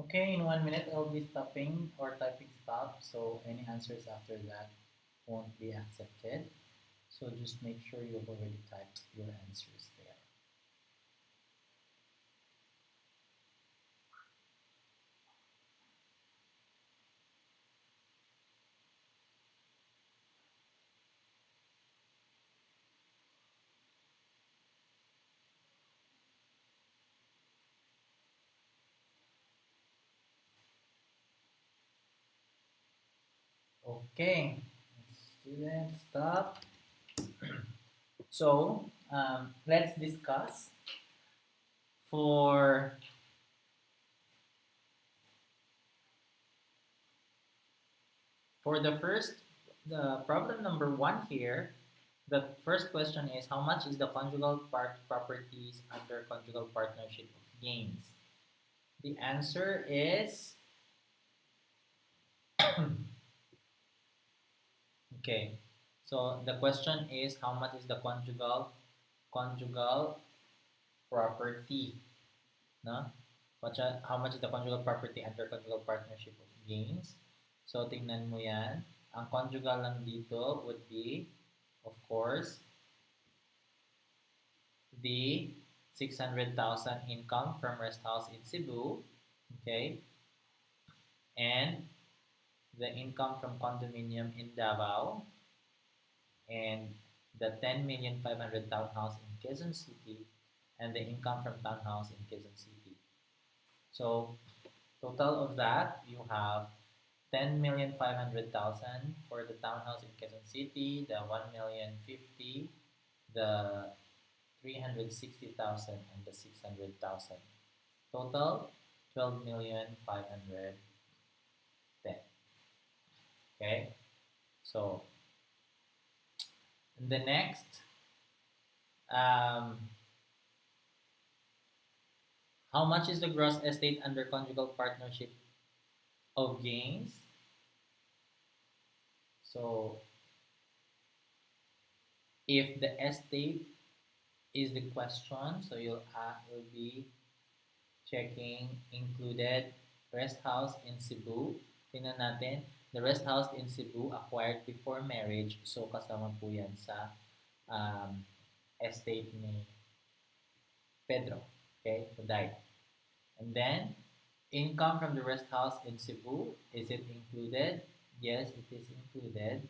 Okay, in 1 minute I'll be stopping or typing stop, so any answers after that won't be accepted. So just make sure you've already typed your answers there. Okay, students, stop. So let's discuss for the problem number 1 here. The first question is how much is the conjugal properties under conjugal partnership of gains? The answer is okay. So the question is how much is the conjugal property, no? How much is the conjugal property under conjugal partnership of gains? So tingnan mo 'yan. Ang conjugal lang dito would be of course the 600,000 income from rest house in Cebu, okay? And the income from condominium in Davao and the 10,500,000 townhouse in Quezon City and the income from townhouse in Quezon City. So total of that you have 10,500,000 for the townhouse in Quezon City, the 1,050,000, the 360,000 and the 600,000. Total 12,510,000. Okay, so the next how much is the gross estate under conjugal partnership of gains? So if the estate is the question, so you'll be checking included rest house in Cebu. Tingnan natin, the rest house in Cebu acquired before marriage, so kasama po yan sa estate ni Pedro, okay, who died. And then, income from the rest house in Cebu, is it included? Yes, it is included.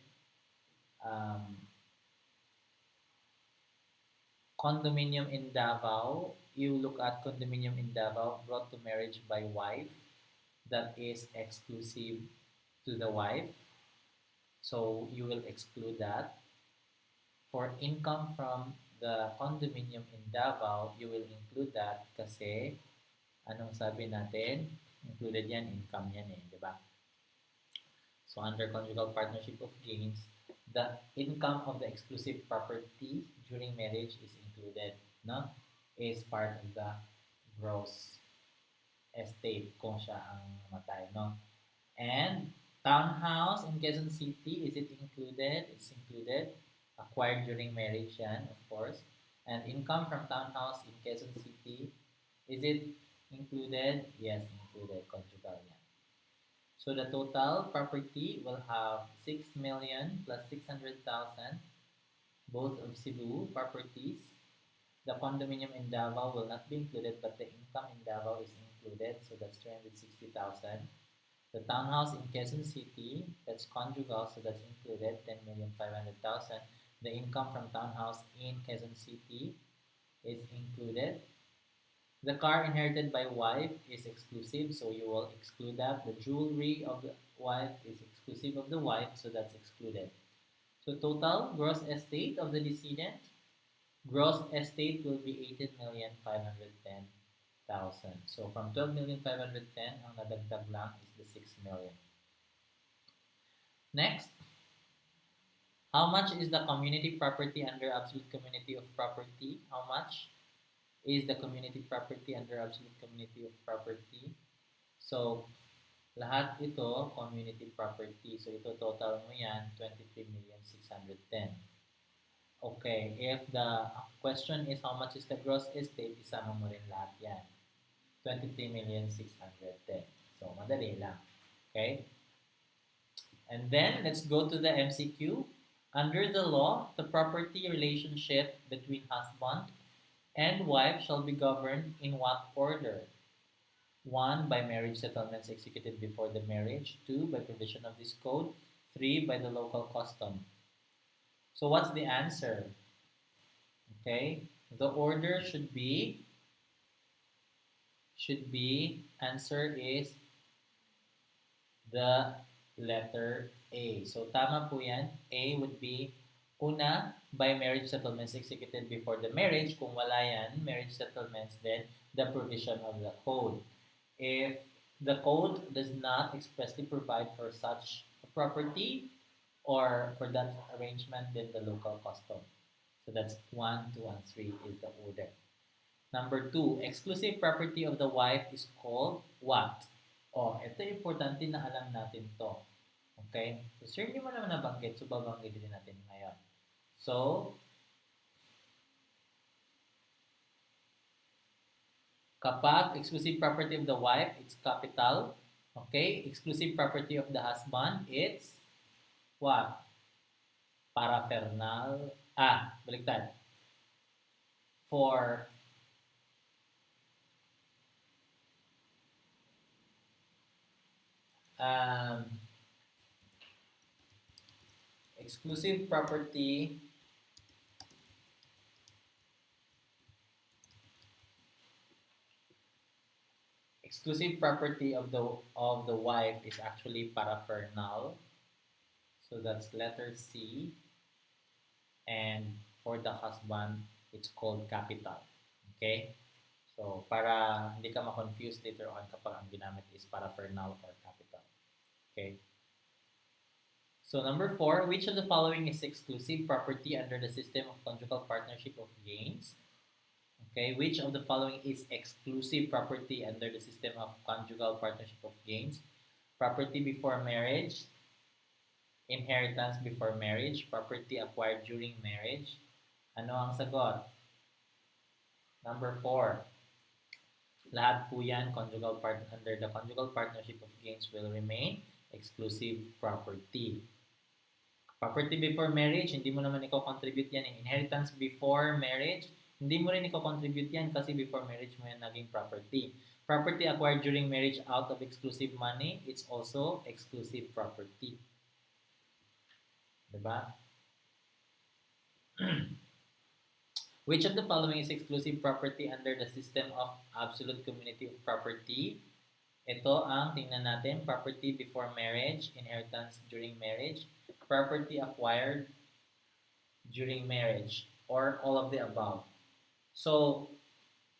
Condominium in Davao, you look at condominium in Davao brought to marriage by wife, that is exclusive to the wife. So you will exclude that. For income from the condominium in Davao, you will include that kasi anong sabi natin? Included yan, income yan eh, di ba? So under conjugal partnership of gains, the income of the exclusive property during marriage is included, no? Is part of the gross estate kung siya ang matay, no? And townhouse in Quezon City, is it included? It's included. Acquired during marriage yan, of course. And income from townhouse in Quezon City, is it included? Yes, included. Conjugal yan. So the total property will have 6 million plus 600,000, both of Cebu properties. The condominium in Davao will not be included, but the income in Davao is included, so that's 360,000. The townhouse in Quezon City, that's conjugal, so that's included, 10,500,000. The income from townhouse in Quezon City is included. The car inherited by wife is exclusive, so you will exclude that. The jewelry of the wife is exclusive of the wife, so that's excluded. So total gross estate of the decedent, gross estate will be 18,510,000. So from 12,510,000, ang nadagdag lang is the 6 million. Next, how much is the community property under absolute community of property? How much is the community property under absolute community of property? So, lahat ito community property. So, ito total mo yan, 23,610,000. Okay, if the question is how much is the gross estate, isama mo rin lahat yan. 23,610,000. So, madali lang. Okay? And then, let's go to the MCQ. Under the law, the property relationship between husband and wife shall be governed in what order? 1. By marriage settlements executed before the marriage. 2. By provision of this code. 3. By the local custom. So what's the answer? Okay, the order should be answer is the letter A. So tama po yan. A would be una, by marriage settlements executed before the marriage. Kung wala yan, marriage settlements, then the provision of the code. If the code does not expressly provide for such a property or for that arrangement, then the local custom. So that's 1, 2, and 3 is the order. Number 2, exclusive property of the wife is called what? Oh, ito importante na alam natin to. Okay? So, sir, hindi mo naman nabanggit, so babanggitin natin ngayon. So, kapag exclusive property of the wife, it's capital. Okay? Exclusive property of the husband, it's what? Paraphernal. Baliktad. For exclusive property of the wife is actually paraphernal. So that's letter C. And for the husband, it's called capital. Okay? So, para hindi ka ma-confuse later on kapag ang ginamit is paraphernal or capital. Okay? So, number 4, which of the following is exclusive property under the system of conjugal partnership of gains? Okay, which of the following is exclusive property under the system of conjugal partnership of gains? Property before marriage, inheritance before marriage, property acquired during marriage. Ano ang sagot? Number 4. Lahat po yan, under the conjugal partnership of gains will remain exclusive property. Property before marriage, hindi mo naman ikaw contribute yan. Inheritance before marriage, hindi mo rin ikaw contribute yan kasi before marriage mo yan naging property. Property acquired during marriage out of exclusive money, it's also exclusive property. Diba? Which of the following is exclusive property under the system of absolute community of property? Ito ang tingnan natin, property before marriage, inheritance during marriage, property acquired during marriage, or all of the above. So,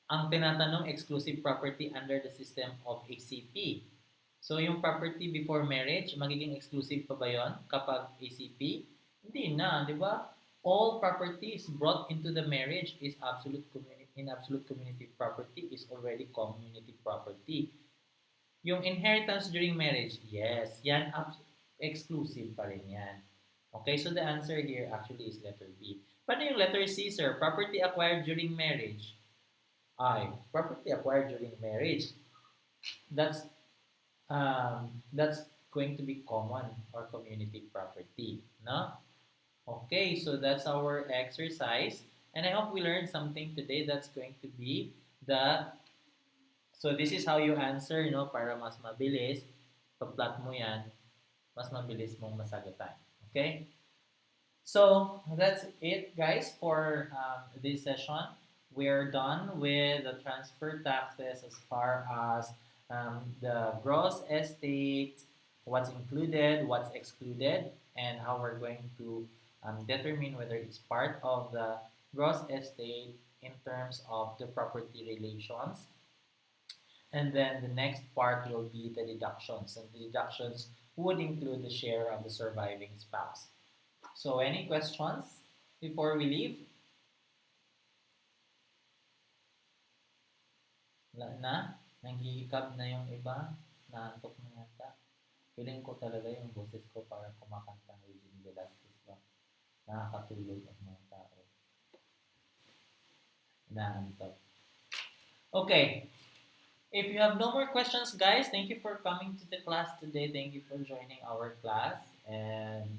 ang tinatanong exclusive property under the system of ACP. So, yung property before marriage, magiging exclusive pa ba yun kapag ACP? Hindi na, di ba? All properties brought into the marriage is absolute community property is already community property. Yung inheritance during marriage, yes, yan exclusive pa rin yan. Okay, so the answer here actually is letter B. Paano yung letter C, sir? Property acquired during marriage. Property acquired during marriage. That's going to be common or community property, no? Okay, so that's our exercise. And I hope we learned something today that's going to be so this is how you answer, para mas mabilis. Pag-plot mo yan, mas mabilis mong masagutan. Okay? So, that's it, guys, for this session. We're done with the transfer taxes as far as the gross estate, what's included, what's excluded, and how we're going to determine whether it's part of the gross estate in terms of the property relations. And then the next part will be the deductions. And the deductions would include the share of the surviving spouse. So, any questions before we leave? Wala na? Nanghihikab na yung iba? Naantok na yata? Feeling ko talaga yung boses ko para kumakanta ng Regine Velasquez ba? Nakakatulog ang mga tao. Naantok. Okay. If you have no more questions, guys, thank you for coming to the class today. Thank you for joining our class and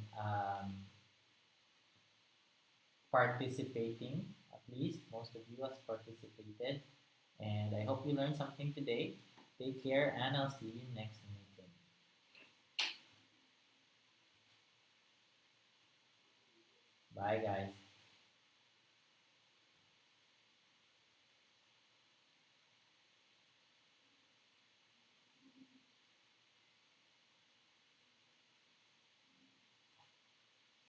participating. At least most of you has participated. And I hope you learned something today. Take care, and I'll see you next meeting. Bye, guys.